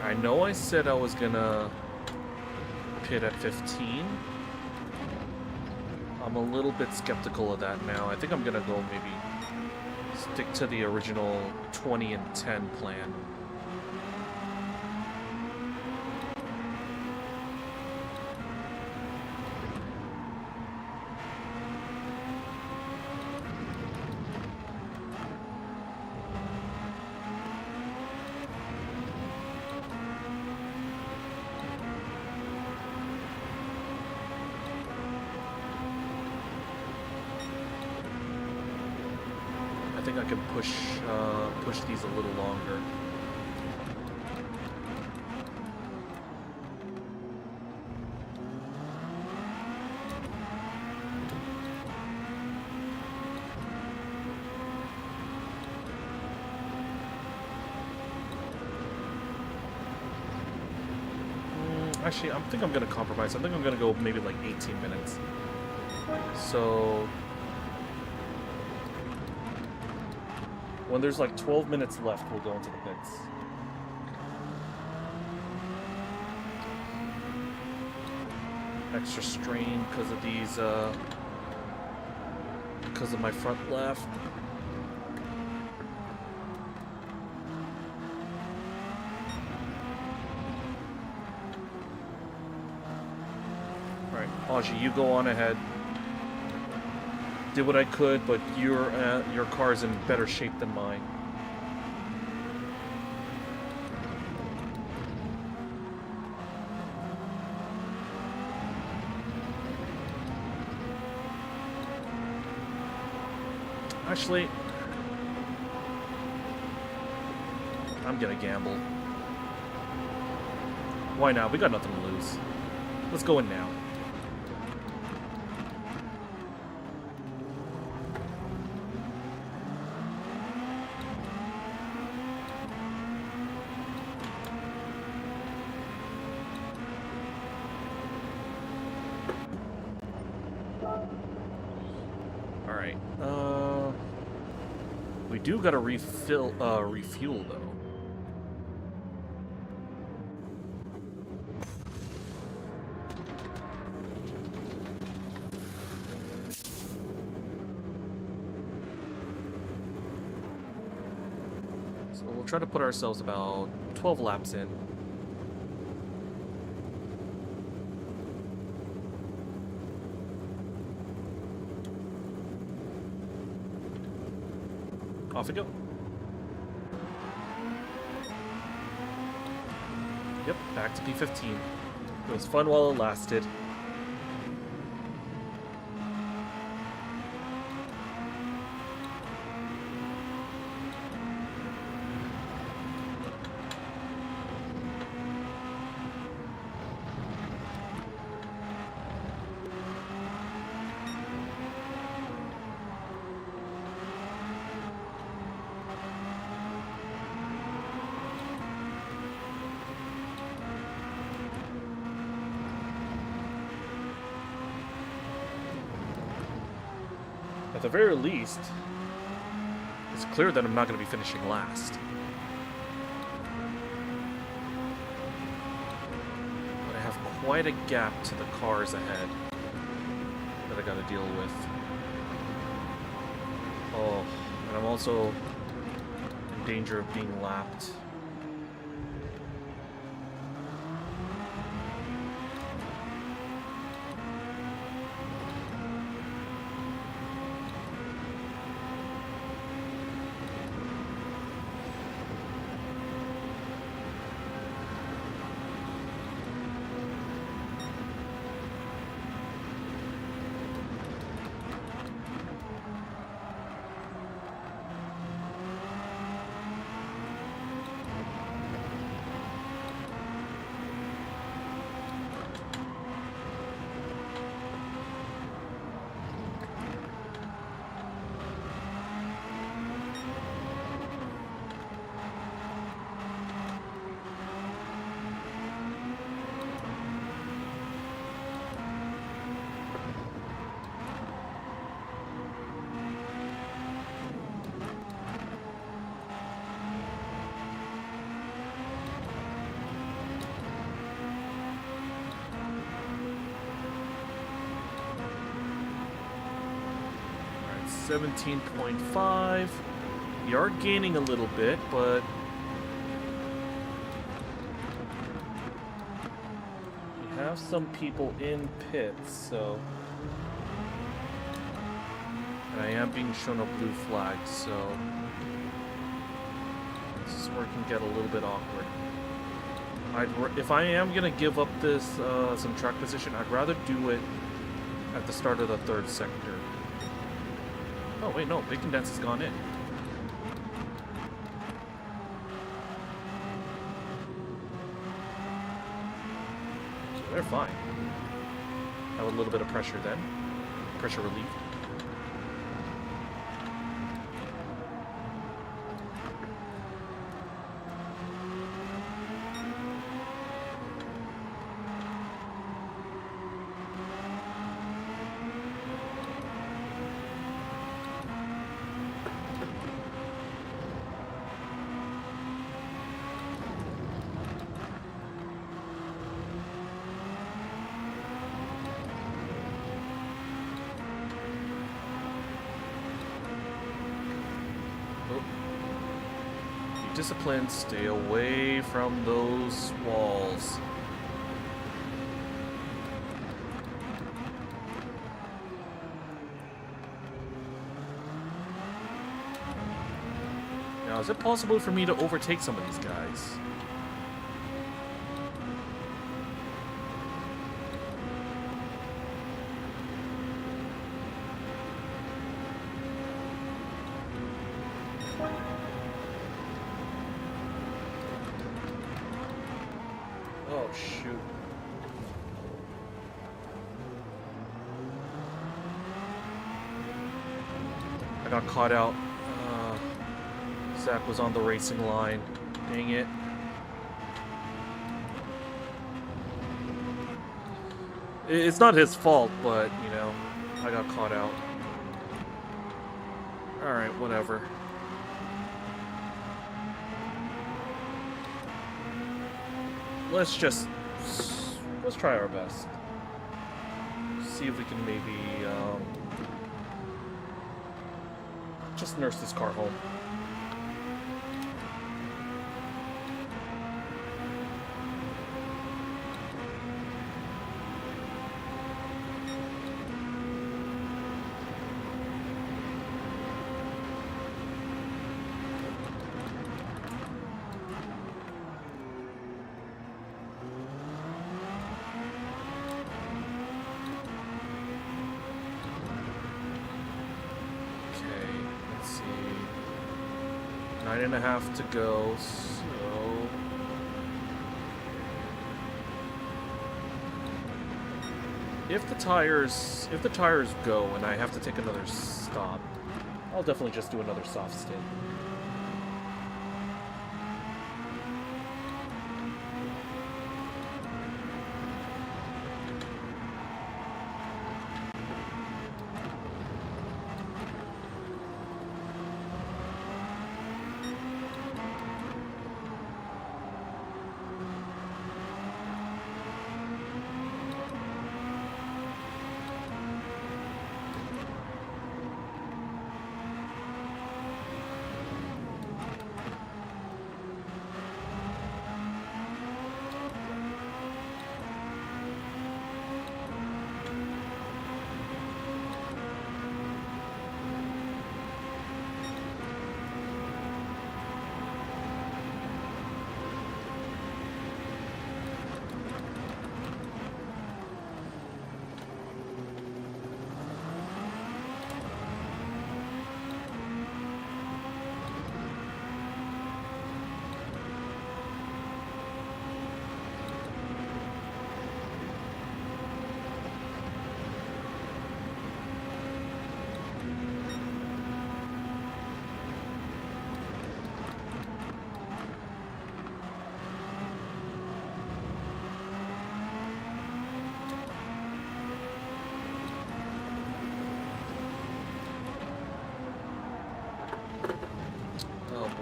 I know I said I was gonna pit at 15. I'm a little bit skeptical of that now. I think I'm gonna go maybe stick to the original 20 and 10 plan. I think I can push these a little longer. Actually, I think I'm gonna compromise. I think I'm gonna go maybe like 18 minutes. So when there's like 12 minutes left, we'll go into the pits. Extra strain because of these, because of my front left. All right, Audrey, you go on ahead. Did what I could, but your car's in better shape than mine. Actually, I'm gonna gamble. Why not? We got nothing to lose. Let's go in now. We do gotta refuel though. So we'll try to put ourselves about 12 laps in. Off we go. Yep, back to P15. It was fun while it lasted. At the very least, it's clear that I'm not going to be finishing last. But I have quite a gap to the cars ahead that I got to deal with. Oh, and I'm also danger of being lapped. Alright, 17.5. We are gaining a little bit, but we have some people in pits, so. And I am being shown a blue flag, so this is where it can get a little bit awkward. If I am gonna give up this some track position, I'd rather do it at the start of the third sector. Oh wait, no, Big Condense has gone in. So they're fine. Have a little bit of pressure then. Pressure relief. Discipline, stay away from those walls. Now, is it possible for me to overtake some of these guys? Oh, shoot. I got caught out. Zach was on the racing line. Dang it. It's not his fault, but, you know, I got caught out. Alright, whatever. Let's try our best. See if we can maybe, just nurse this car home. And a half to go, so if the tires go and I have to take another stop, I'll definitely just do another soft stint.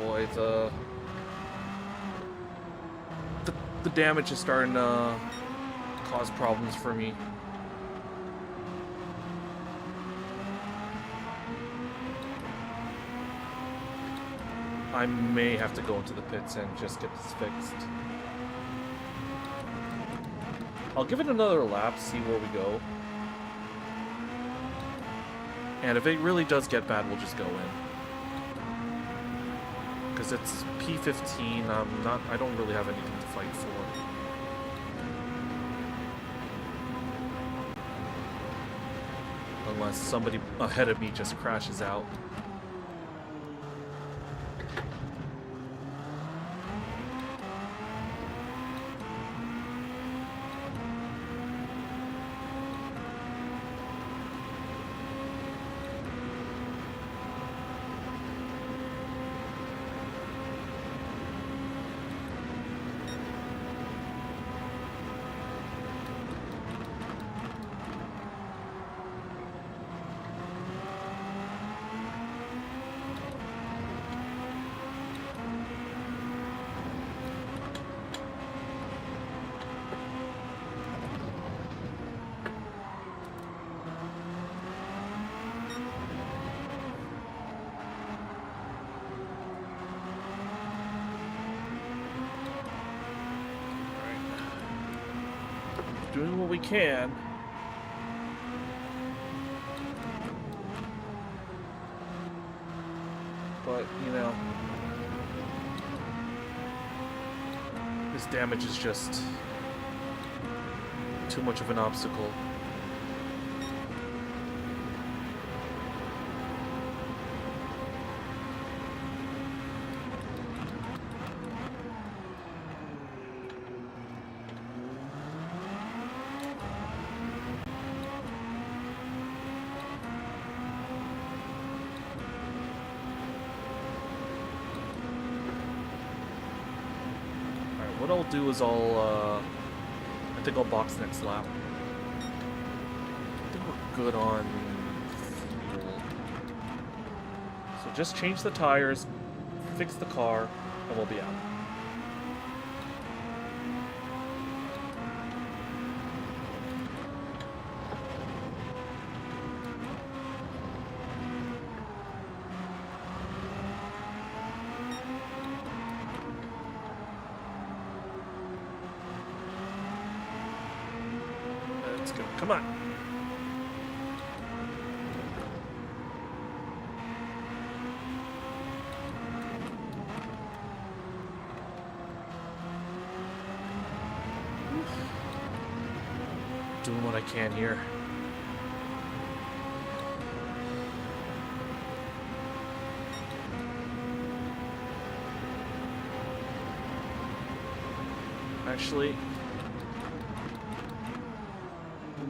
boy, the damage is starting to cause problems for me. I may have to go into the pits and just get this fixed. I'll give it another lap, see where we go. And if it really does get bad, we'll just go in. Because it's P15, I don't really have anything to fight for. Unless somebody ahead of me just crashes out. Doing what we can. But, you know, this damage is just too much of an obstacle. What I'll do is I think I'll box next lap. I think we're good on fuel. So just change the tires, fix the car, and we'll be out. Come on. Doing what I can here. Actually,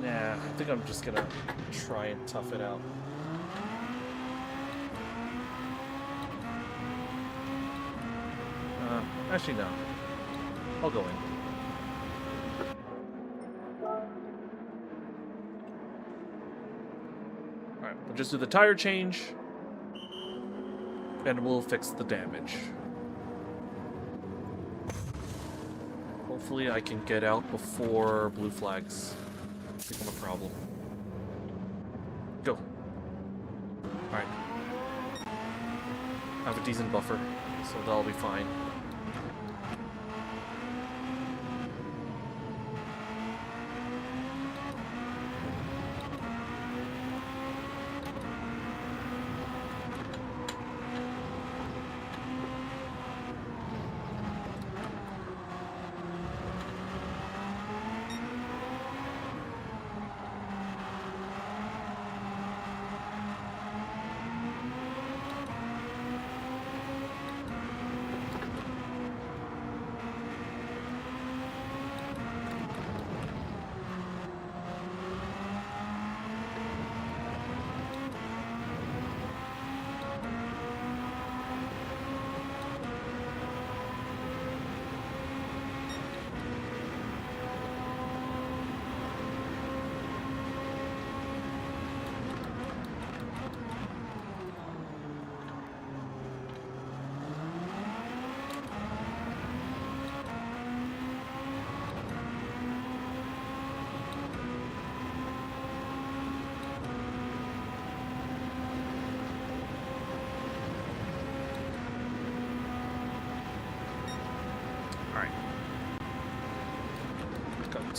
nah, I think I'm just gonna try and tough it out. Actually, no. I'll go in. Alright, we'll just do the tire change, and we'll fix the damage. Hopefully I can get out before blue flags become a problem. Go. Alright. I have a decent buffer, so that'll be fine.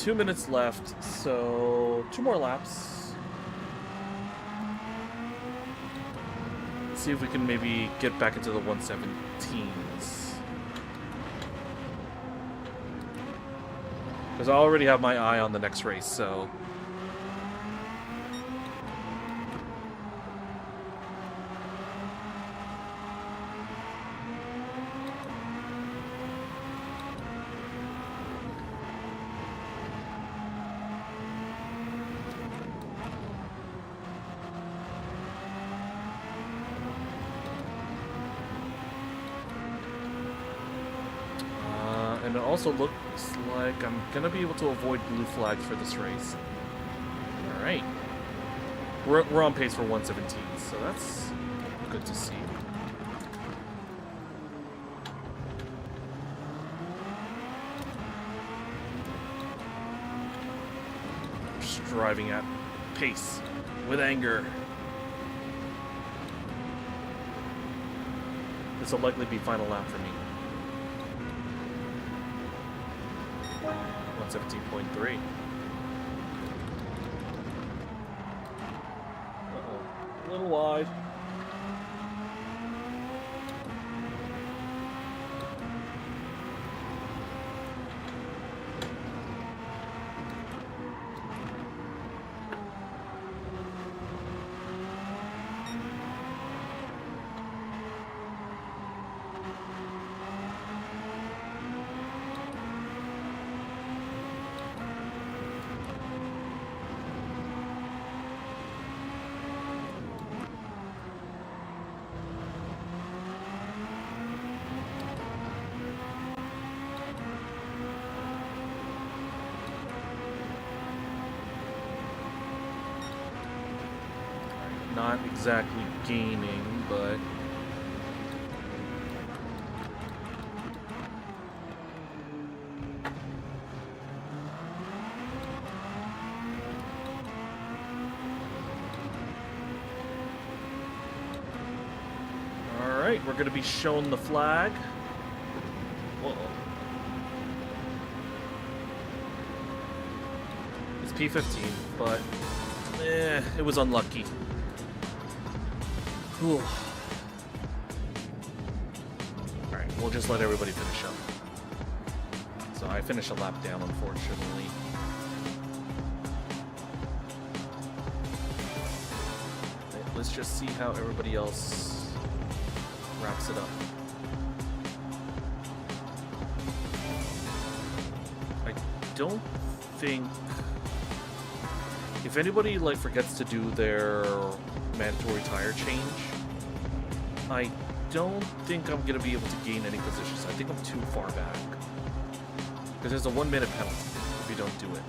2 minutes left, so 2 more laps. Let's see if we can maybe get back into the 117s. Because I already have my eye on the next race, so... And it also looks like I'm going to be able to avoid blue flags for this race. Alright. We're on pace for 117, so that's good to see. Just driving at pace with anger. This will likely be final lap for me. 117.3. Uh-oh. A little wide. Not exactly gaining, but all right, we're going to be shown the flag. Whoa. It's P15, but it was unlucky. Alright, we'll just let everybody finish up. So I finished a lap down, unfortunately. Let's just see how everybody else wraps it up. I don't think... If anybody forgets to do their mandatory tire change, I don't think I'm going to be able to gain any positions. I think I'm too far back. Because there's a 1 minute penalty if you don't do it.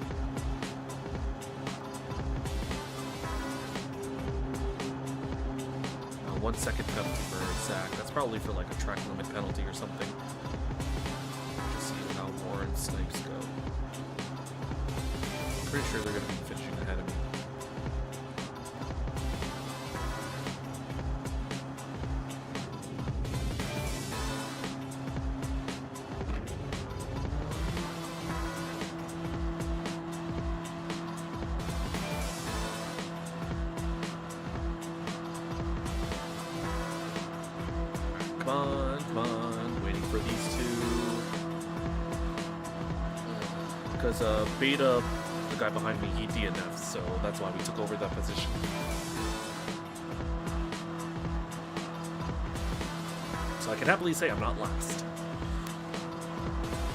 A 1 second penalty for Zach. That's probably for a track limit penalty or something. Just see how Warren Snipes go. Pretty sure they're going to be finishing ahead of me. Come on, waiting for these two. Because Beta, the guy behind me, he DNF'd, so that's why we took over that position. So I can happily say I'm not last.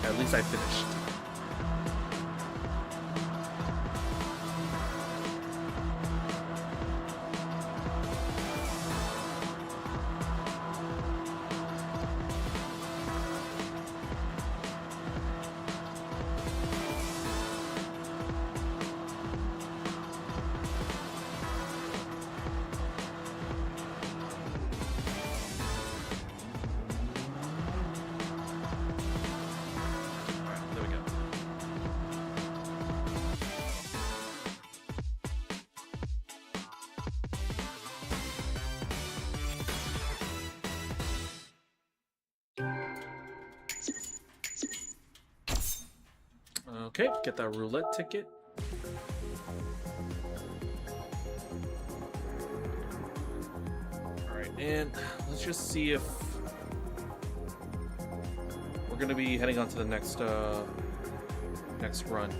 At least I finished. There we go. Okay, get that roulette ticket. Alright, and let's just see if we're gonna be heading on to the next run.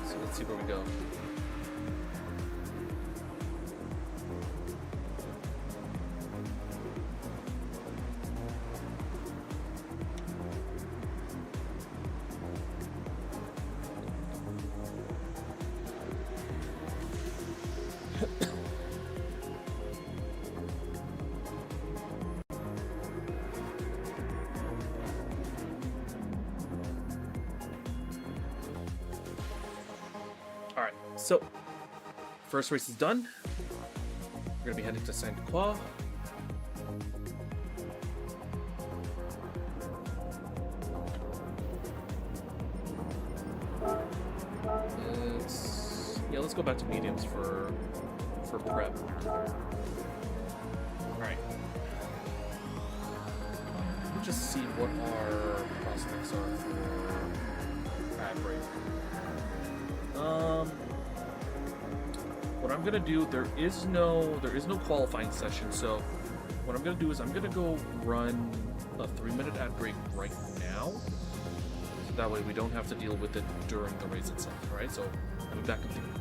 So let's see where we go. Alright, so first race is done. We're gonna be heading to Saint Croix. Let's go back to mediums for prep. Alright. We'll just see what our prospects are for ad break. What I'm gonna do, there is no qualifying session, so what I'm gonna do is I'm gonna go run a 3-minute ad break right now, so that way we don't have to deal with it during the race itself. Alright, so I'll be back in 3 minutes.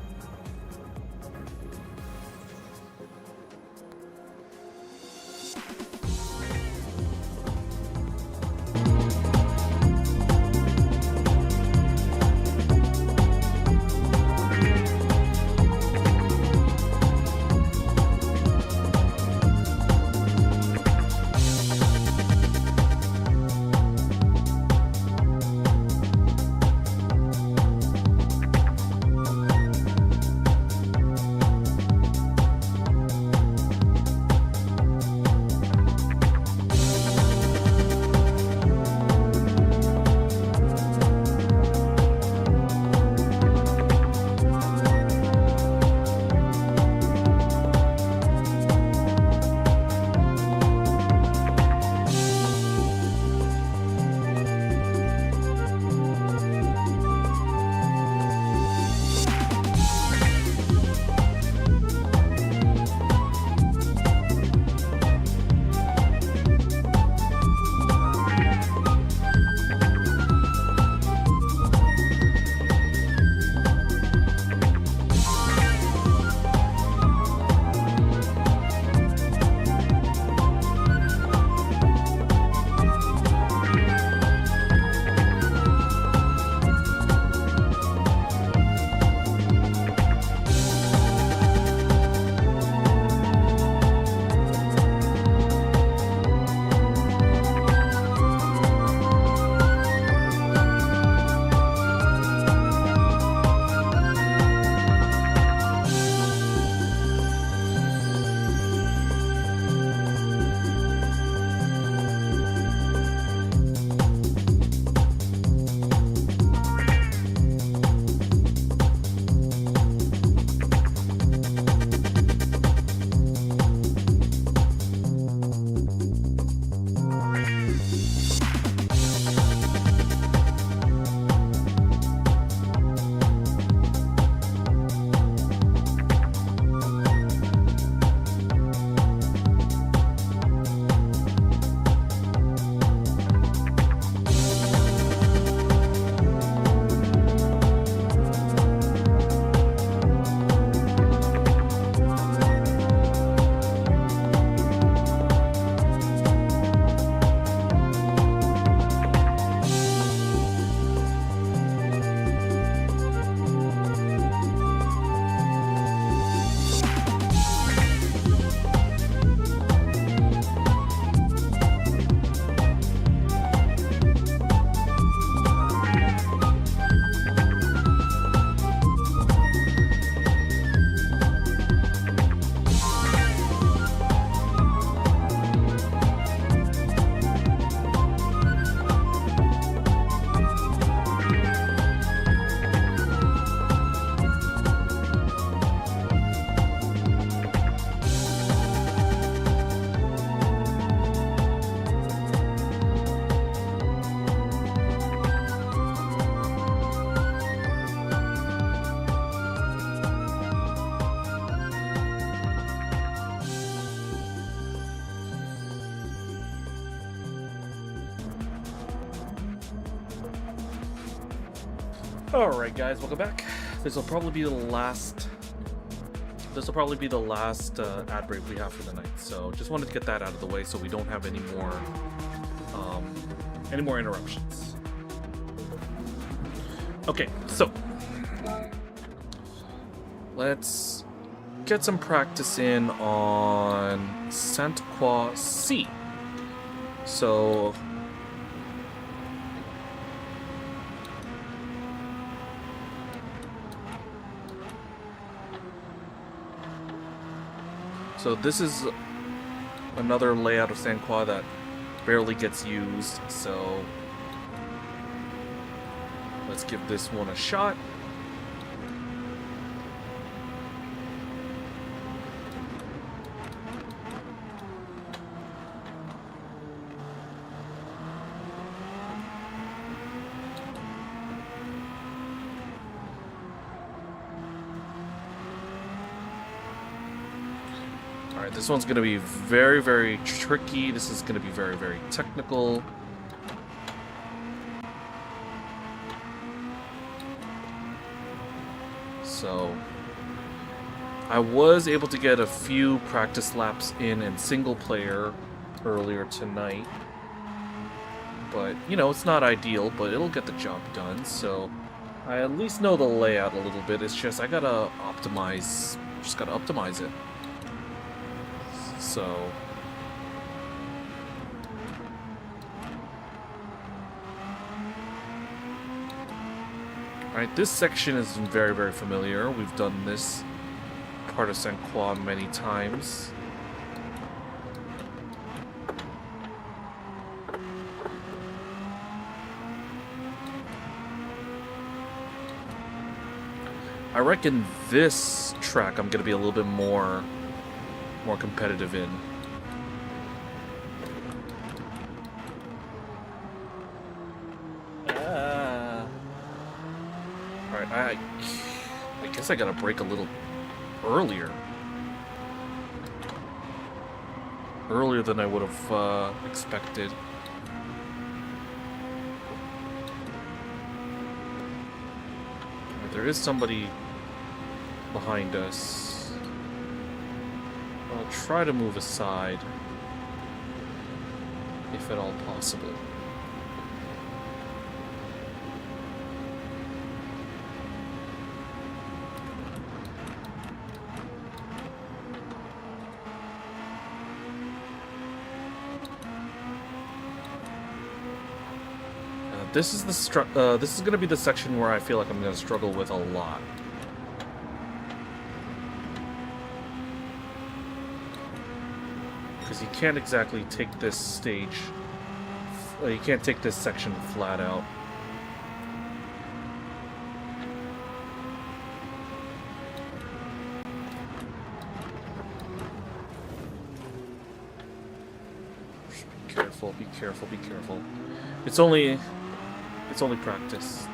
Alright guys, welcome back. This will probably be the last ad break we have for the night. So just wanted to get that out of the way so we don't have any more interruptions. Okay, so let's get some practice in on Sainte Croix C. So this is another layout of Sainte Croix that barely gets used, so let's give this one a shot. Alright, this one's going to be very, very tricky. This is going to be very, very technical. So, I was able to get a few practice laps in single player earlier tonight. But, you know, it's not ideal, but it'll get the job done. So, I at least know the layout a little bit. It's just, I gotta optimize, just gotta optimize it. So, alright, this section is very, very familiar. We've done this part of Sainte Croix many times. I reckon this track I'm going to be a little bit more competitive in. Alright, I guess I gotta brake a little earlier. Earlier than I would have expected. There is somebody behind us. I'll try to move aside, if at all possible. This is going to be the section where I feel like I'm going to struggle with a lot. Because you can't exactly take this stage, you can't take this section flat out. Be careful, be careful, be careful. It's only practice.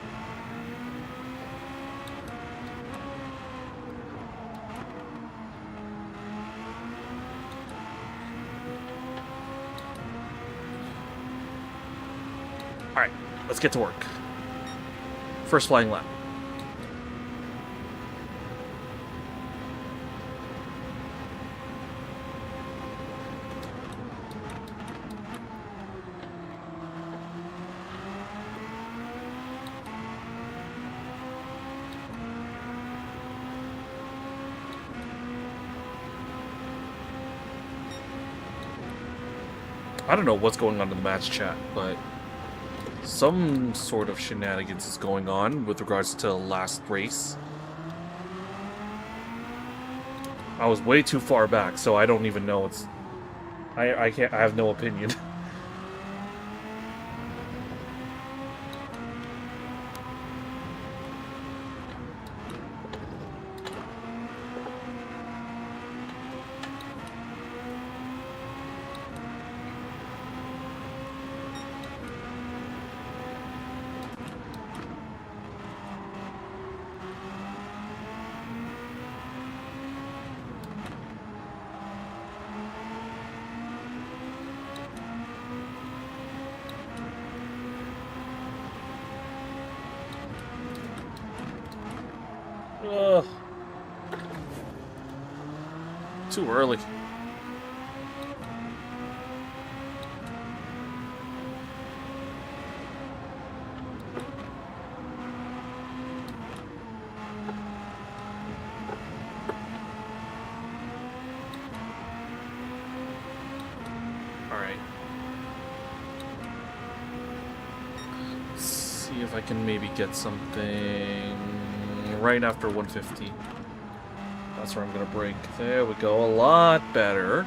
Alright, let's get to work. First flying lap. I don't know what's going on in the match chat, but some sort of shenanigans is going on with regards to last race. I was way too far back, so I don't even know. I have no opinion. Ugh. Too early. Alright. Let's see if I can maybe get something right after 150. That's where I'm gonna brake. There we go, a lot better.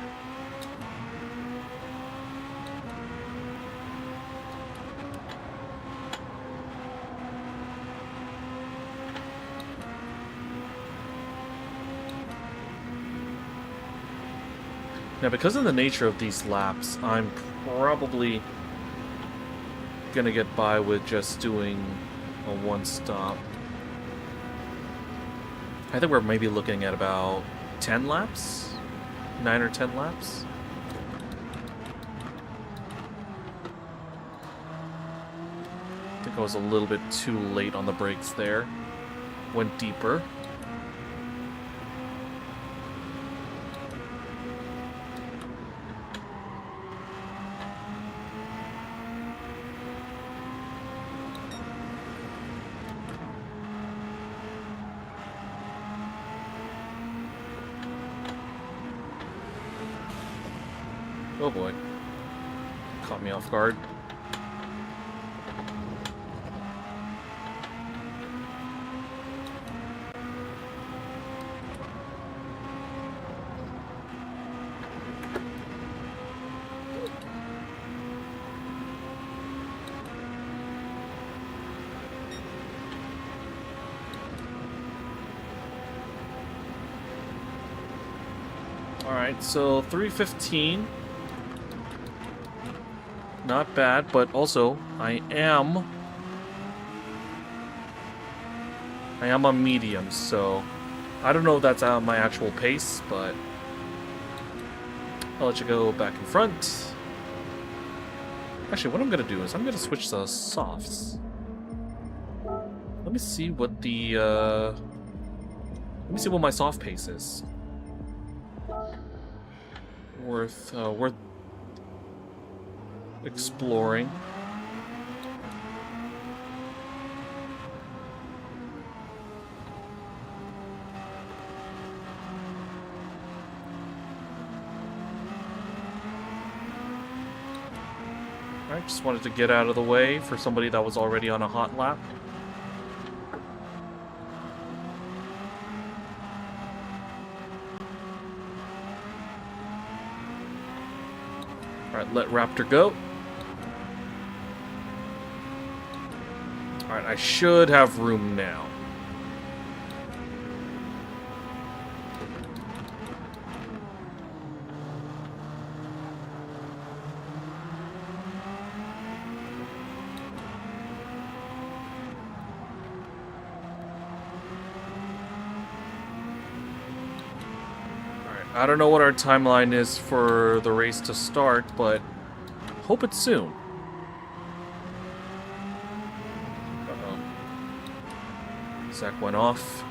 Now, because of the nature of these laps, I'm probably gonna get by with just doing a one-stop. I think we're maybe looking at about 10 laps? 9 or 10 laps? I think I was a little bit too late on the brakes there. Went deeper. Oh boy. Caught me off guard. Alright, so 315. Not bad, but also I am on medium, so I don't know if that's my actual pace, but I'll let you go back in front. Actually, what I'm gonna do is I'm gonna switch to softs. Let me see what the let me see what my soft pace is. Worth exploring. I just wanted to get out of the way for somebody that was already on a hot lap. Alright, let Raptor go. Alright, I should have room now. Alright, I don't know what our timeline is for the race to start, but hope it's soon. Zach went off.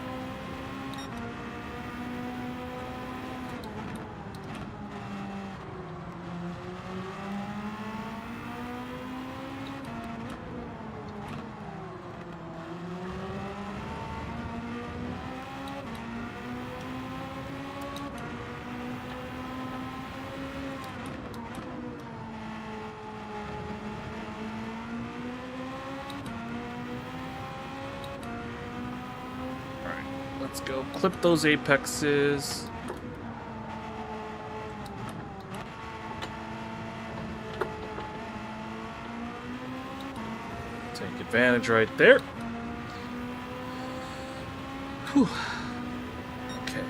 Let's go clip those apexes. Take advantage right there. Whew. Okay.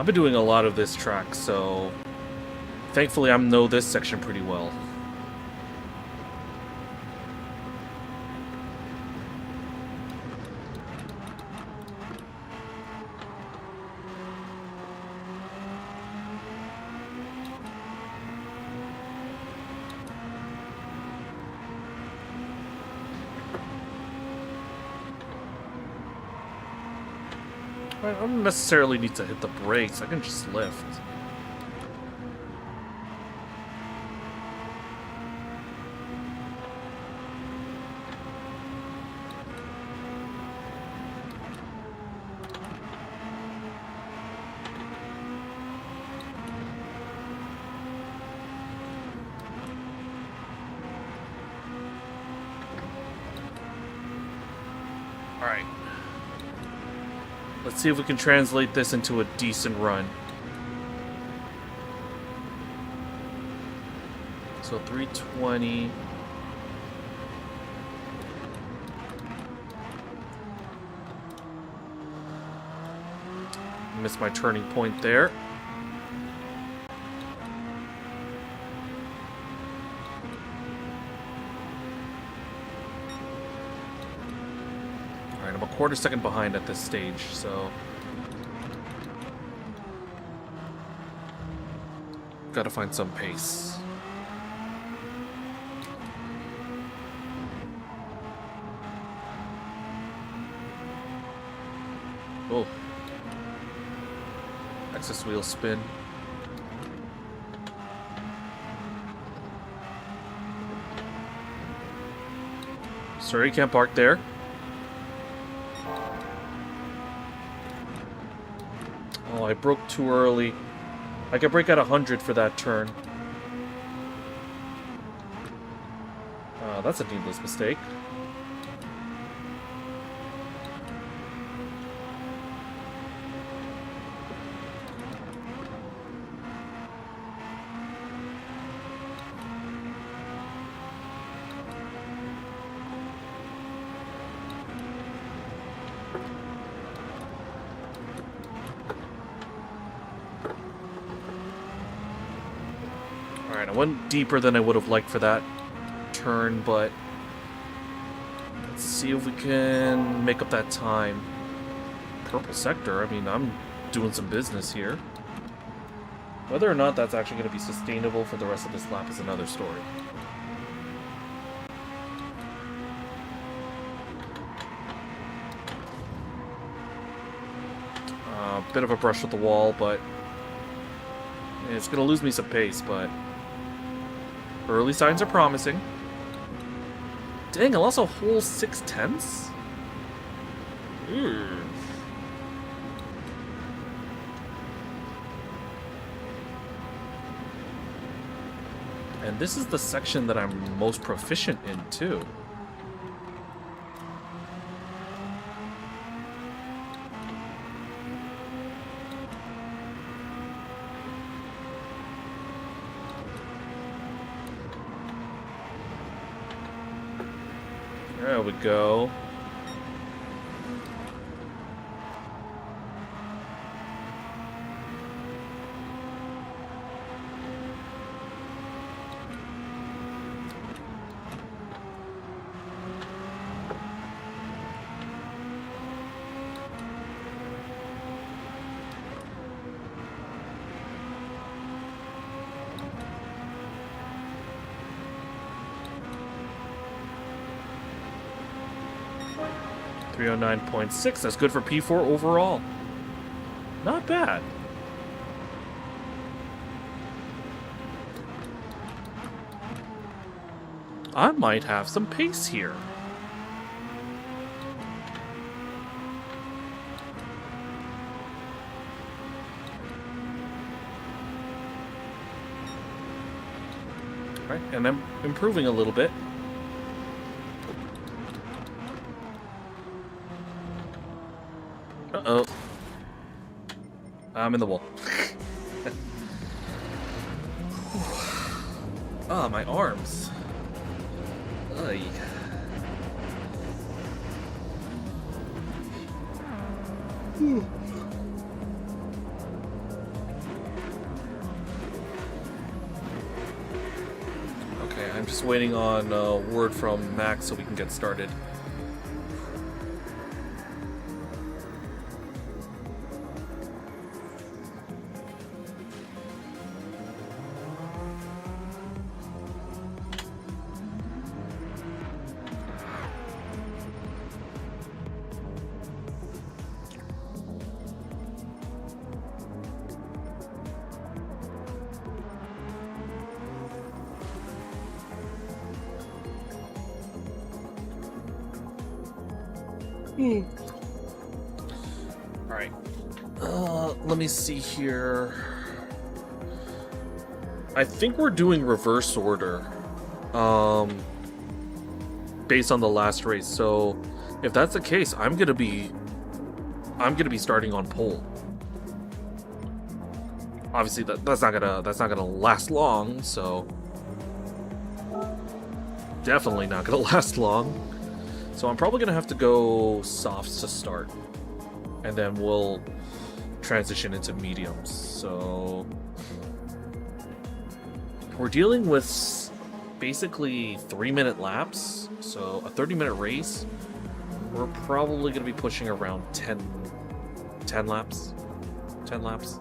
I've been doing a lot of this track, so thankfully I know this section pretty well. I don't necessarily need to hit the brakes, I can just lift. Alright. Let's see if we can translate this into a decent run. So 320. Missed my turning point there. Alright, I'm a quarter second behind at this stage, so gotta find some pace. Oh. Axis wheel spin. Sorry, can't park there. Oh, I broke too early. I could brake at 100 for that turn. That's a needless mistake. Alright, I went deeper than I would have liked for that turn, but let's see if we can make up that time. Purple sector, I mean, I'm doing some business here. Whether or not that's actually going to be sustainable for the rest of this lap is another story. Bit of a brush with the wall, but it's going to lose me some pace, but early signs are promising. Dang, I lost a whole 6/10? And this is the section that I'm most proficient in, too. There we go. .6, that's good for P4 overall. Not bad. I might have some pace here. Alright, and I'm improving a little bit. Uh-oh. I'm in the wall. Ah, my arms. Ay. I'm just waiting on word from Max so we can get started. Alright. Let me see here. I think we're doing reverse order. Based on the last race. So if that's the case, I'm gonna be starting on pole. Obviously that's not gonna last long, so definitely not gonna last long. So I'm probably gonna have to go softs to start, and then we'll transition into mediums. So we're dealing with basically 3-minute laps, so a 30-minute race. We're probably gonna be pushing around 10 laps. 10 laps.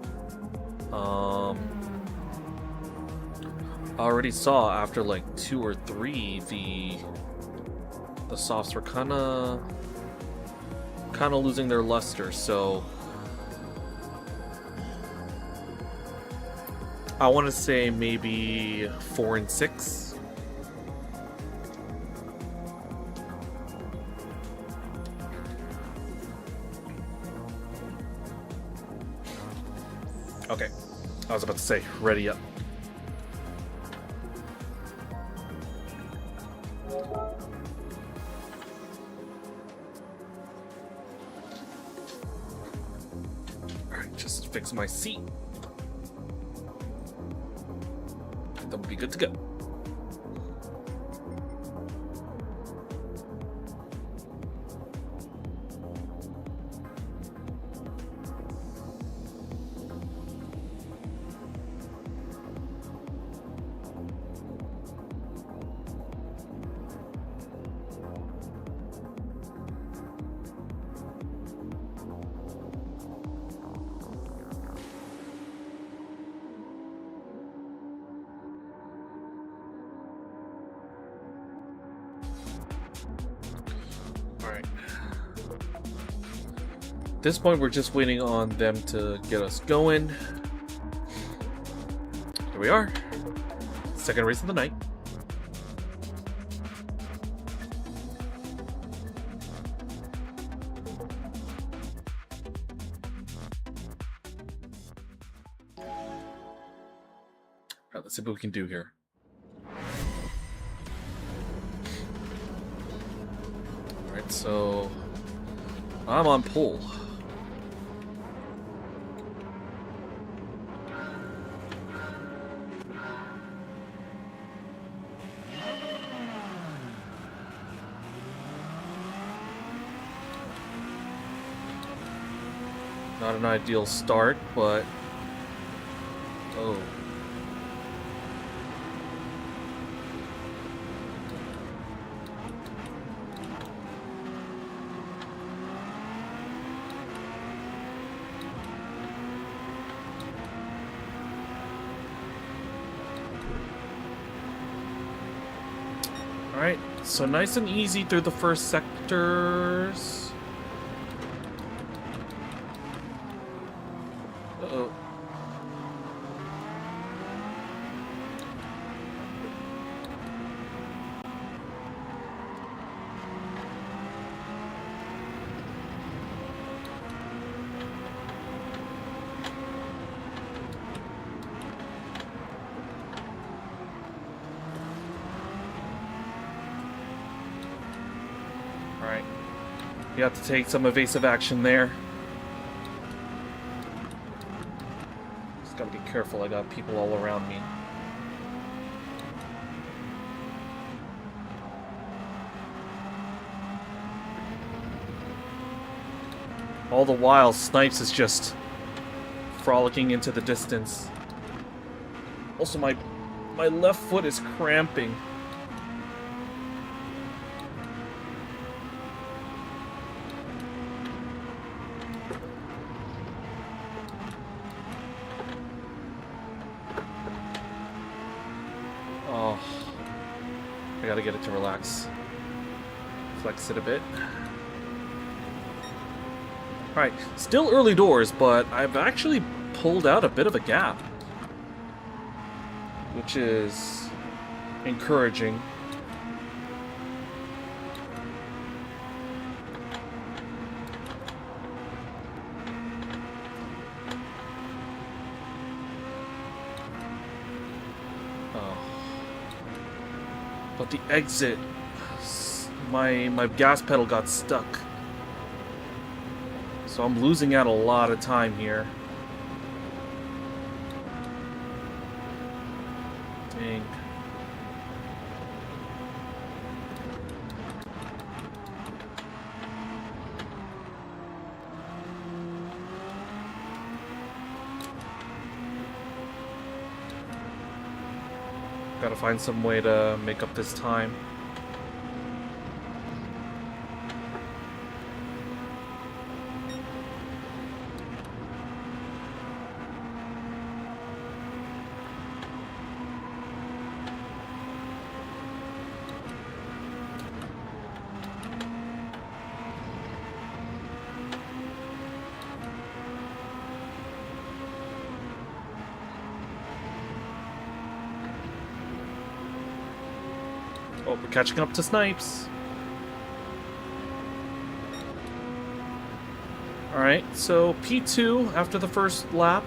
I already saw after like 2 or 3 the softs were kind of losing their luster, so I want to say maybe 4 and 6. Okay, I was about to say, ready up. Fix my seat, and then we'll be good to go. At this point, we're just waiting on them to get us going. Here we are. Second race of the night. Alright, let's see what we can do here. Alright, so I'm on pole. Not an ideal start, but oh. All right, so nice and easy through the first sectors. Uh-oh. All right, you have to take some evasive action there. Gotta be careful, I got people all around me. All the while, Snipes is just frolicking into the distance. Also, my left foot is cramping. Oh, I gotta get it to relax. Flex it a bit. Alright, still early doors, but I've actually pulled out a bit of a gap, which is encouraging. Oh. But the exit, my gas pedal got stuck. So I'm losing out a lot of time here. Dang. Gotta find some way to make up this time. Oh, we're catching up to Snipes. Alright, so P2 after the first lap.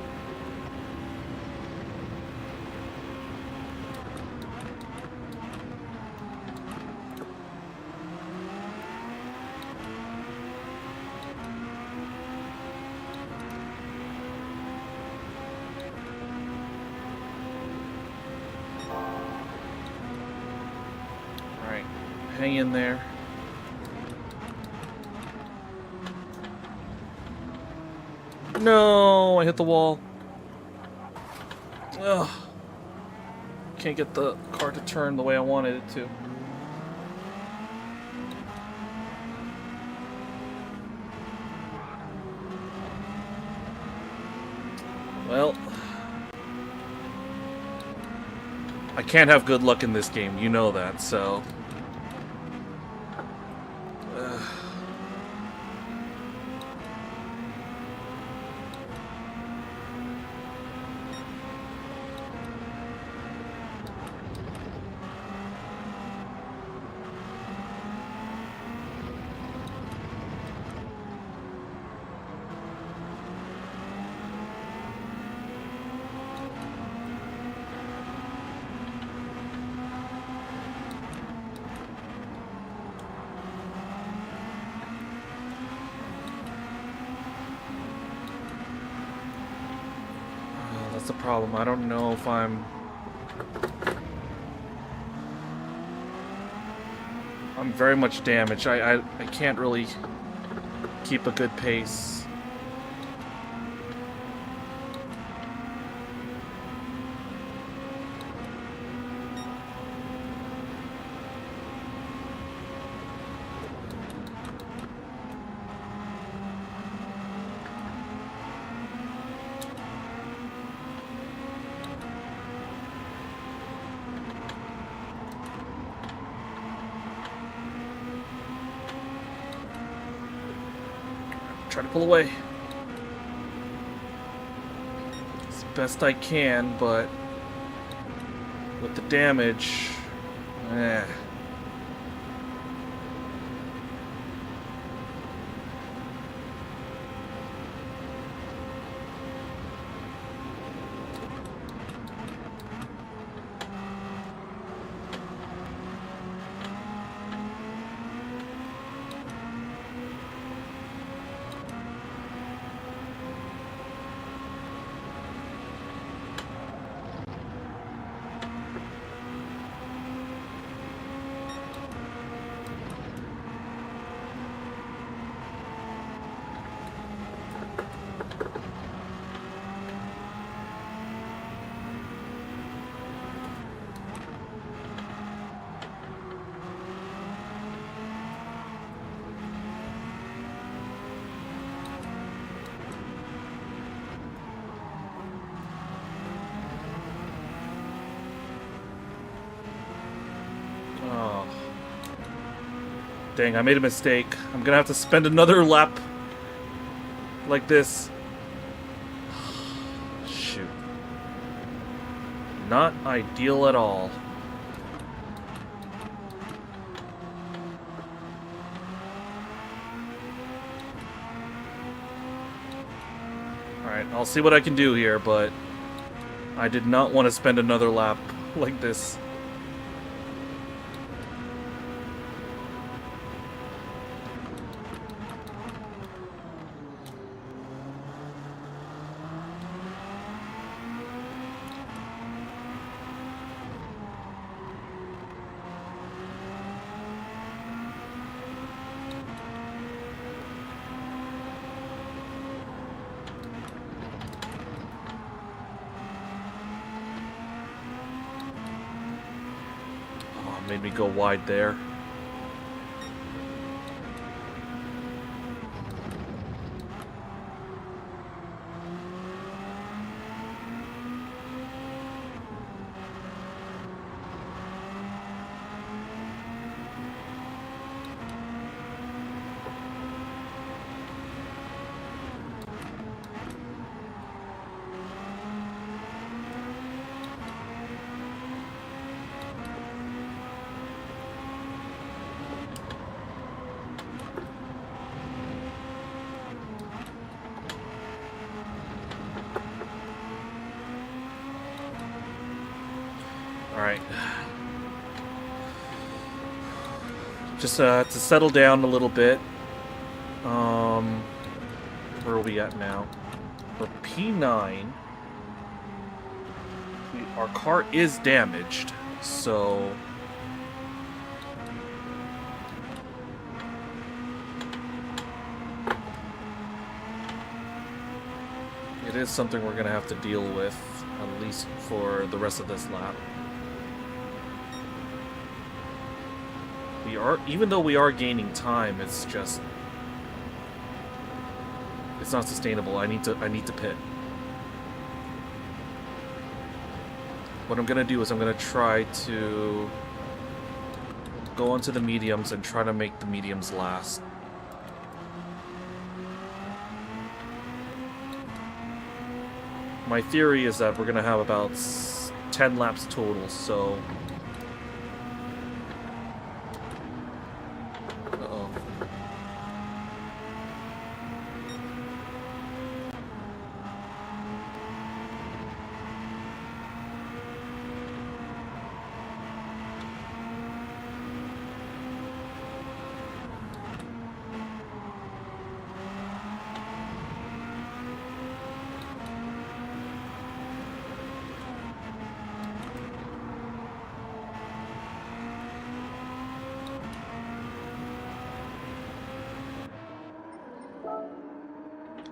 Hang in there. No, I hit the wall. Ugh. Can't get the car to turn the way I wanted it to. Well, I can't have good luck in this game, you know that, so... That's the problem. I don't know if I'm very much damaged. I can't really keep a good pace. Try to pull away as best I can, but with the damage, Dang, I made a mistake. I'm gonna have to spend another lap like this. Shoot. Not ideal at all. Alright, I'll see what I can do here, but I did not want to spend another lap like this. Made me go wide there. Alright. Just to settle down a little bit. Where are we at now? We're P9. Our car is damaged, so... it is something we're gonna have to deal with, at least for the rest of this lap. Even though we are gaining time, it's just... it's not sustainable. I need to pit. What I'm gonna do is I'm gonna try to go onto the mediums and try to make the mediums last. My theory is that we're gonna have about 10 laps total, so...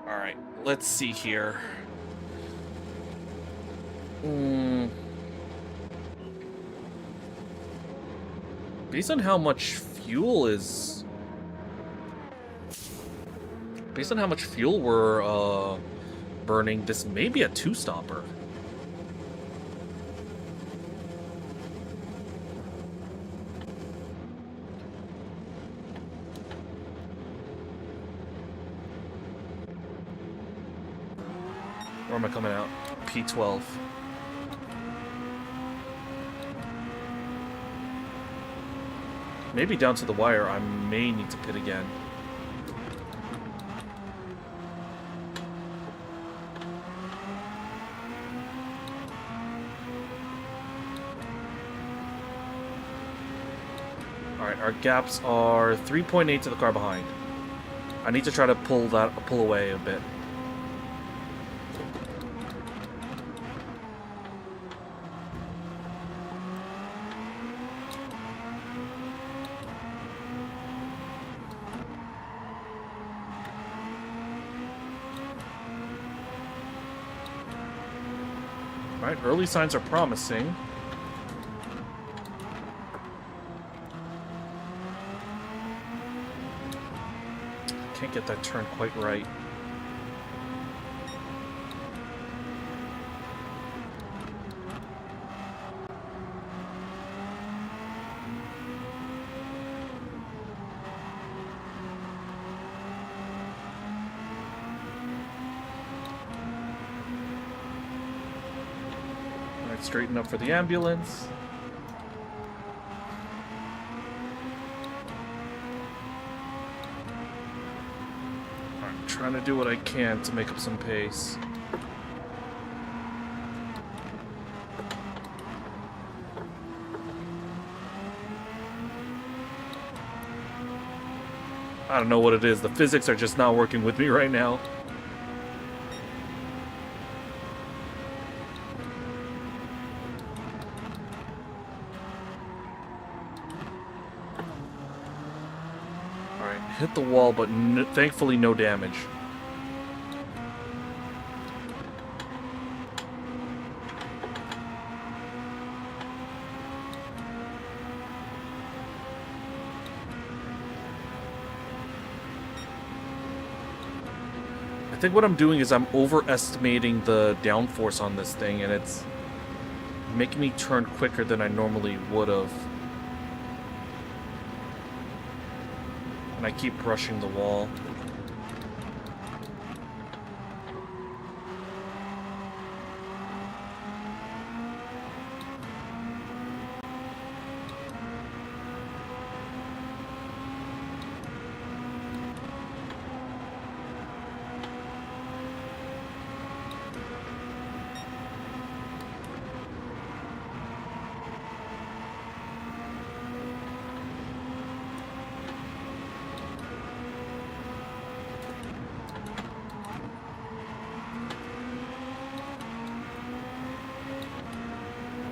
Alright, let's see here. Based on how much fuel is... based on how much fuel we're burning, this may be a two-stopper. Where am I coming out? P12. Maybe down to the wire, I may need to pit again. Alright, our gaps are 3.8 to the car behind. I need to try to pull away a bit. Alright, early signs are promising. Can't get that turn quite right. straighten up for the ambulance. I'm trying to do what I can to make up some pace. I don't know what it is. The physics are just not working with me right now. Alright, hit the wall, but thankfully no damage. I think what I'm doing is I'm overestimating the downforce on this thing, and it's making me turn quicker than I normally would have. And I keep brushing the wall.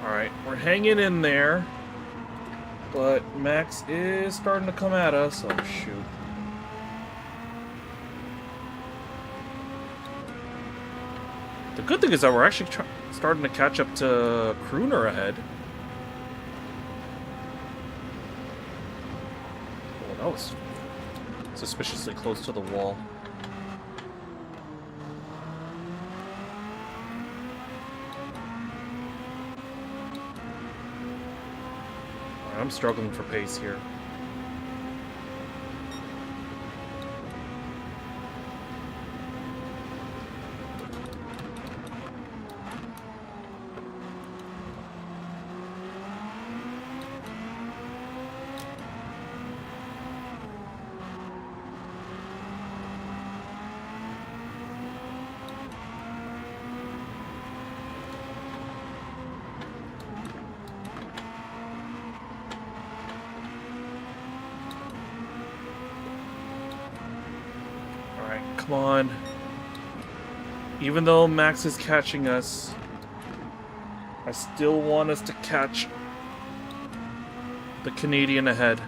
Alright, we're hanging in there, but Max is starting to come at us. Oh, shoot. The good thing is that we're actually starting to catch up to Crooner ahead. Oh, that was suspiciously close to the wall. I'm struggling for pace here. Come on. Even though Max is catching us, I still want us to catch the Canadian ahead.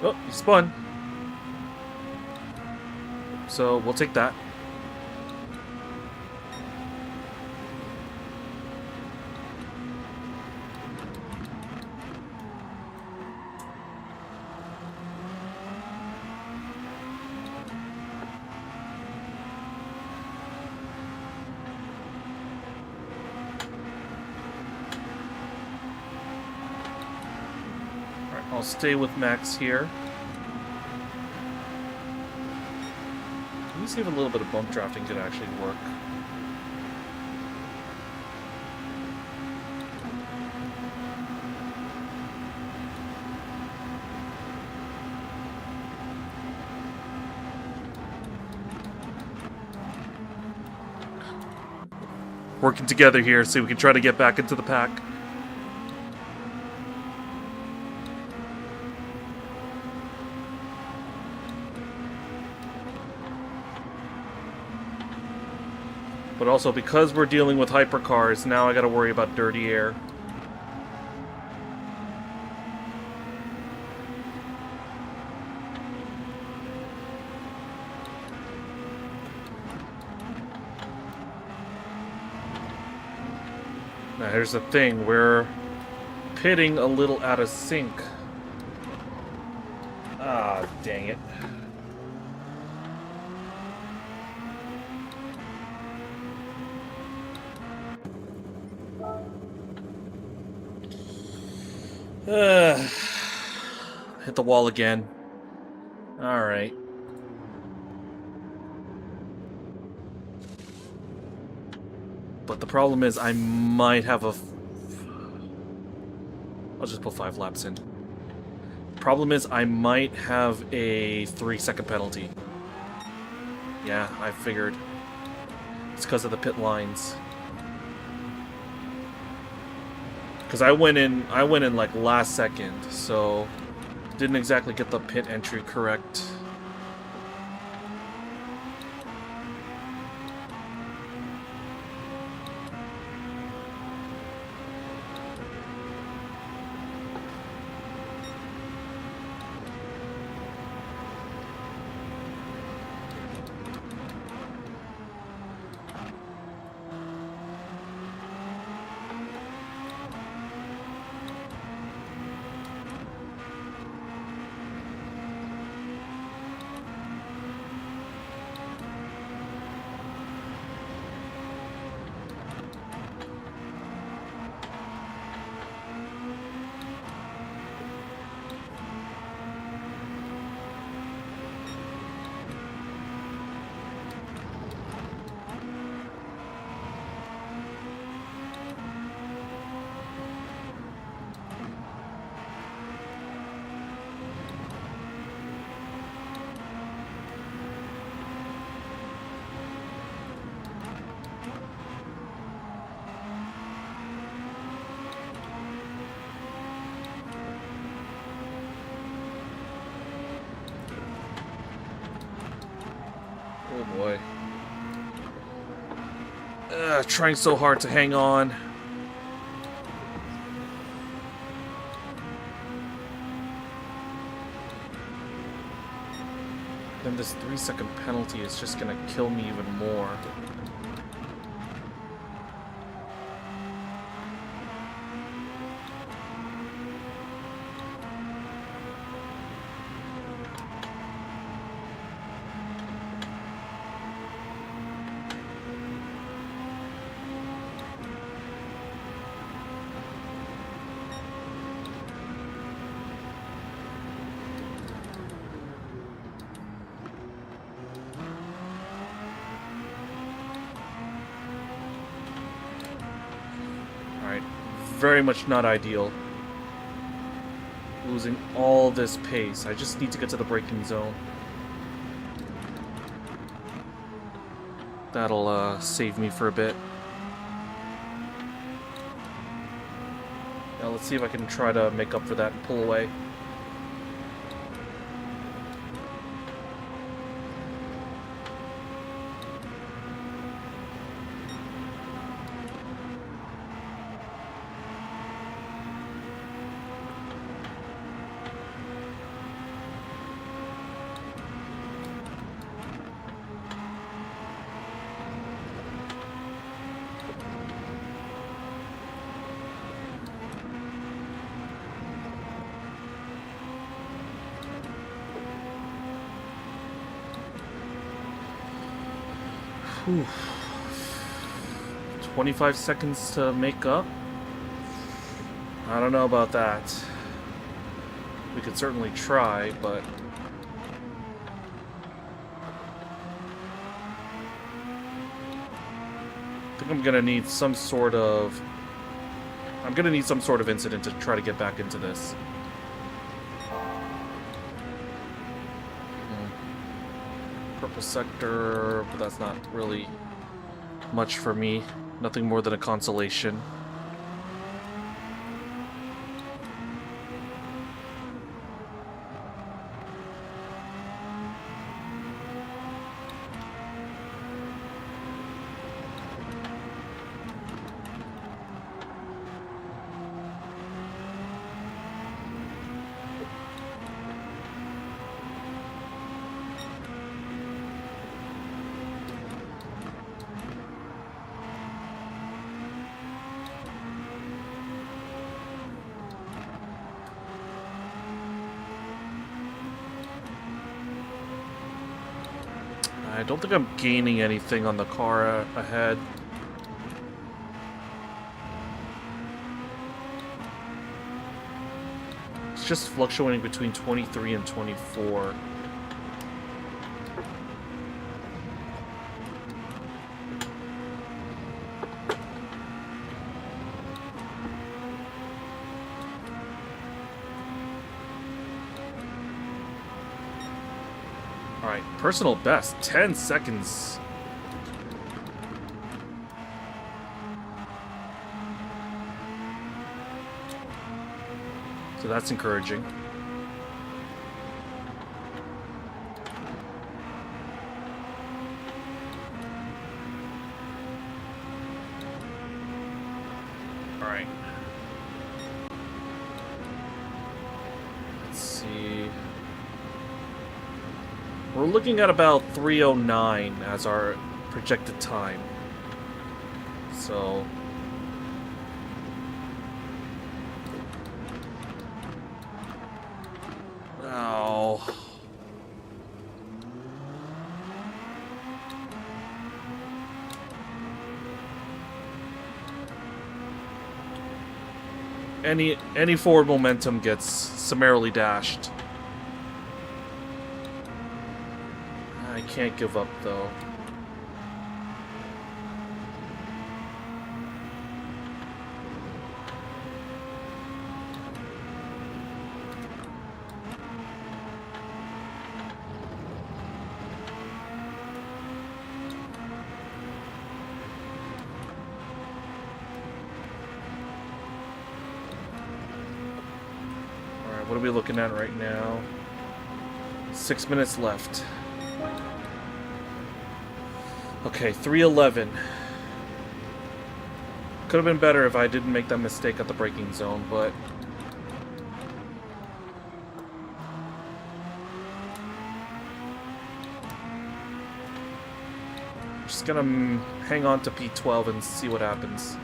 Oh, he spun. So we'll take that. I'll stay with Max here. Let me see if a little bit of bump drafting could actually work. Working together here so we can try to get back into the pack. But also, because we're dealing with hypercars, now I gotta worry about dirty air. Now here's the thing, we're pitting a little out of sync. Ah, dang it. Hit the wall again. Alright. But the problem is I might have a... I'll just put 5 laps in. Problem is I might have a 3-second penalty. Yeah, I figured. It's because of the pit lines. Because I went in like last second, so didn't exactly get the pit entry correct. Oh boy. Trying so hard to hang on. Then this 3-second penalty is just gonna kill me even more. Very much not ideal. Losing all this pace. I just need to get to the braking zone. That'll save me for a bit. Now let's see if I can try to make up for that and pull away. Whew. 25 seconds to make up? I don't know about that. We could certainly try, but... I think I'm gonna need some sort of... incident to try to get back into this. Purple sector, but that's not really much for me. Nothing more than a consolation. I don't think I'm gaining anything on the car ahead. It's just fluctuating between 23 and 24. Alright, personal best, 10 seconds. So that's encouraging. Alright. Let's see. We're looking at about 3:09 as our projected time. So... Oh. Any forward momentum gets summarily dashed. I can't give up though. What are we looking at right now? 6 minutes left. Okay, 3:11. Could have been better if I didn't make that mistake at the braking zone, but... just gonna hang on to P12 and see what happens.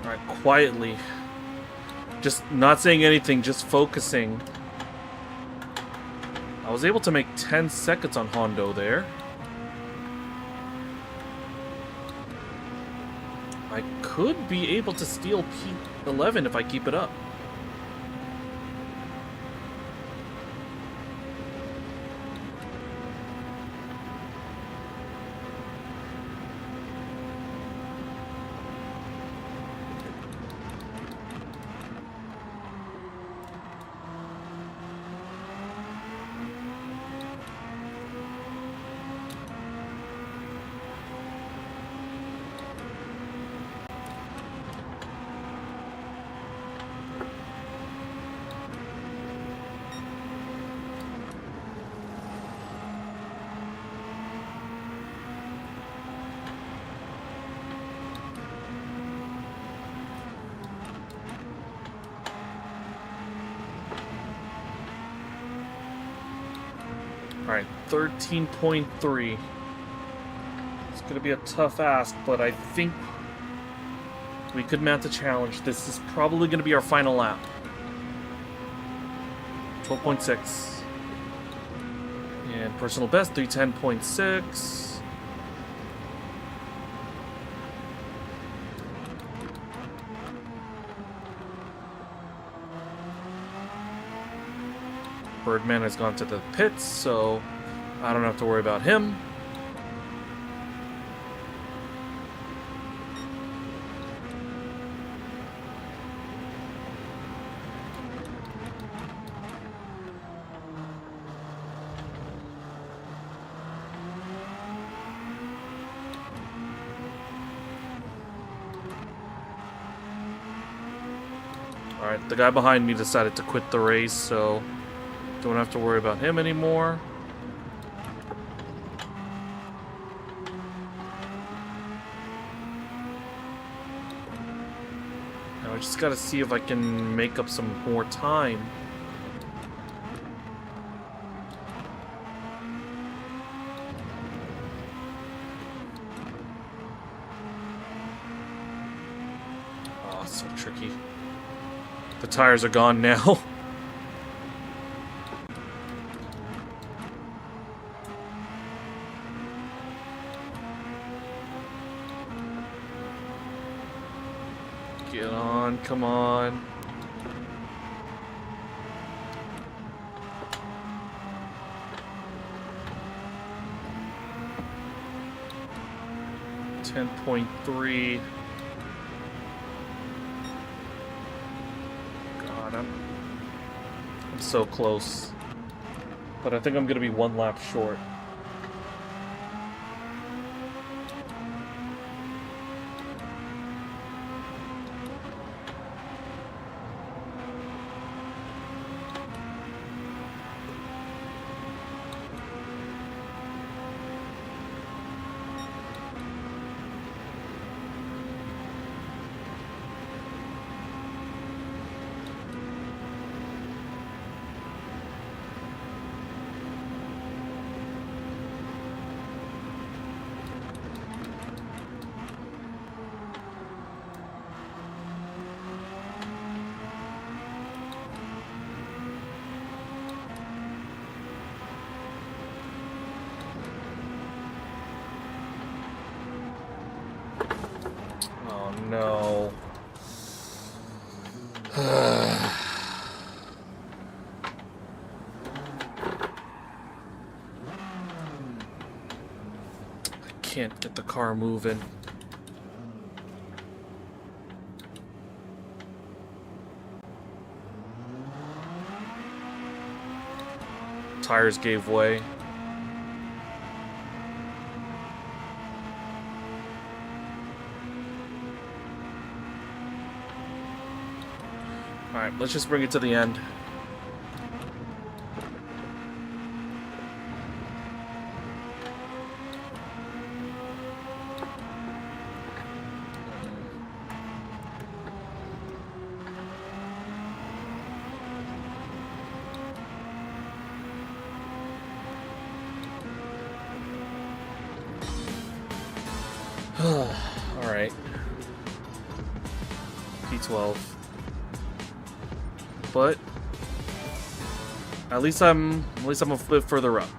Alright, quietly. Just not saying anything, just focusing. I was able to make 10 seconds on Hondo there. I could be able to steal P11 if I keep it up. Alright, 13.3. gonna be a tough ask, but I think we could mount the challenge. This is probably gonna be our final lap. 12.6. And personal best, 310.6. Birdman has gone to the pits, so I don't have to worry about him. Alright, the guy behind me decided to quit the race, so don't have to worry about him anymore. Now I just gotta see if I can make up some more time. Oh, so tricky. The tires are gone now. Get on, come on. .3. God, I'm so close. But I think I'm gonna be one lap short. No. I can't get the car moving. Tires gave way. Alright, let's just bring it to the end. Alright. P12. But at least I'm a bit further up.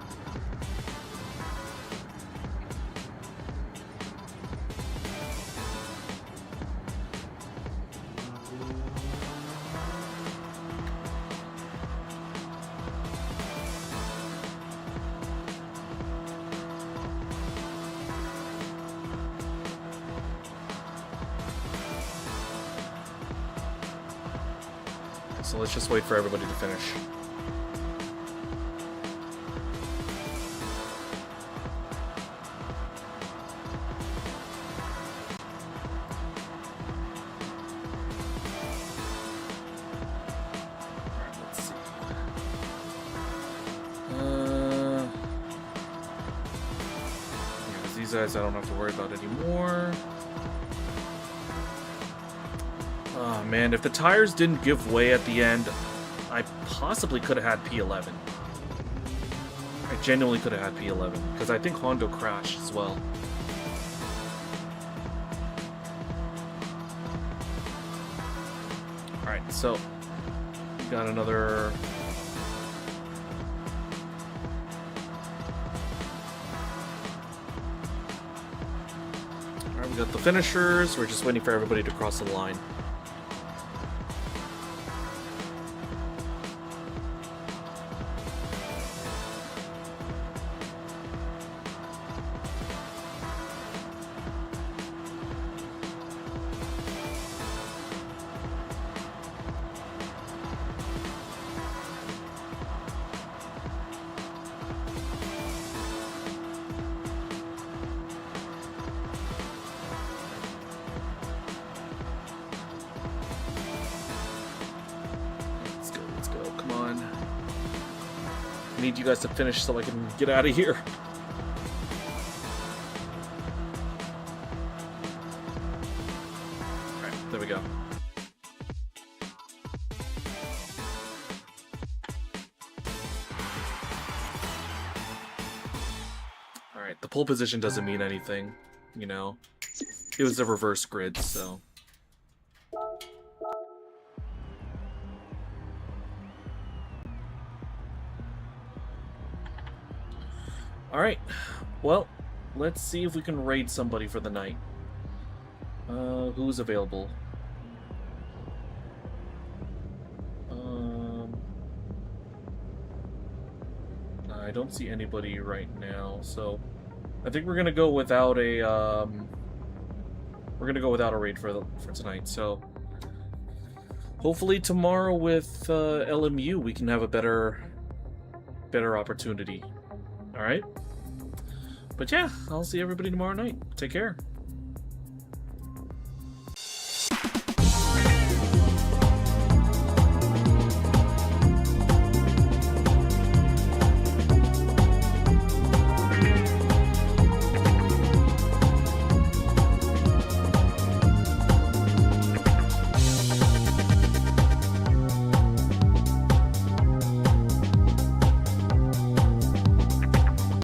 So let's just wait for everybody to finish. Let's see. Yeah, these guys I don't have to worry about anymore. Oh man, if the tires didn't give way at the end, I possibly could have had P11. I genuinely could have had P11, because I think Hondo crashed as well. Alright, so we got another. Alright, we got the finishers. We're just waiting for everybody to cross the line. I need you guys to finish so I can get out of here. Alright, there we go. Alright, the pole position doesn't mean anything, you know. It was a reverse grid, so... Alright, well, let's see if we can raid somebody for the night. Who's available? I don't see anybody right now, so I think we're gonna go without a raid for tonight. So hopefully tomorrow with LMU we can have a better opportunity. All right. But yeah, I'll see everybody tomorrow night. Take care.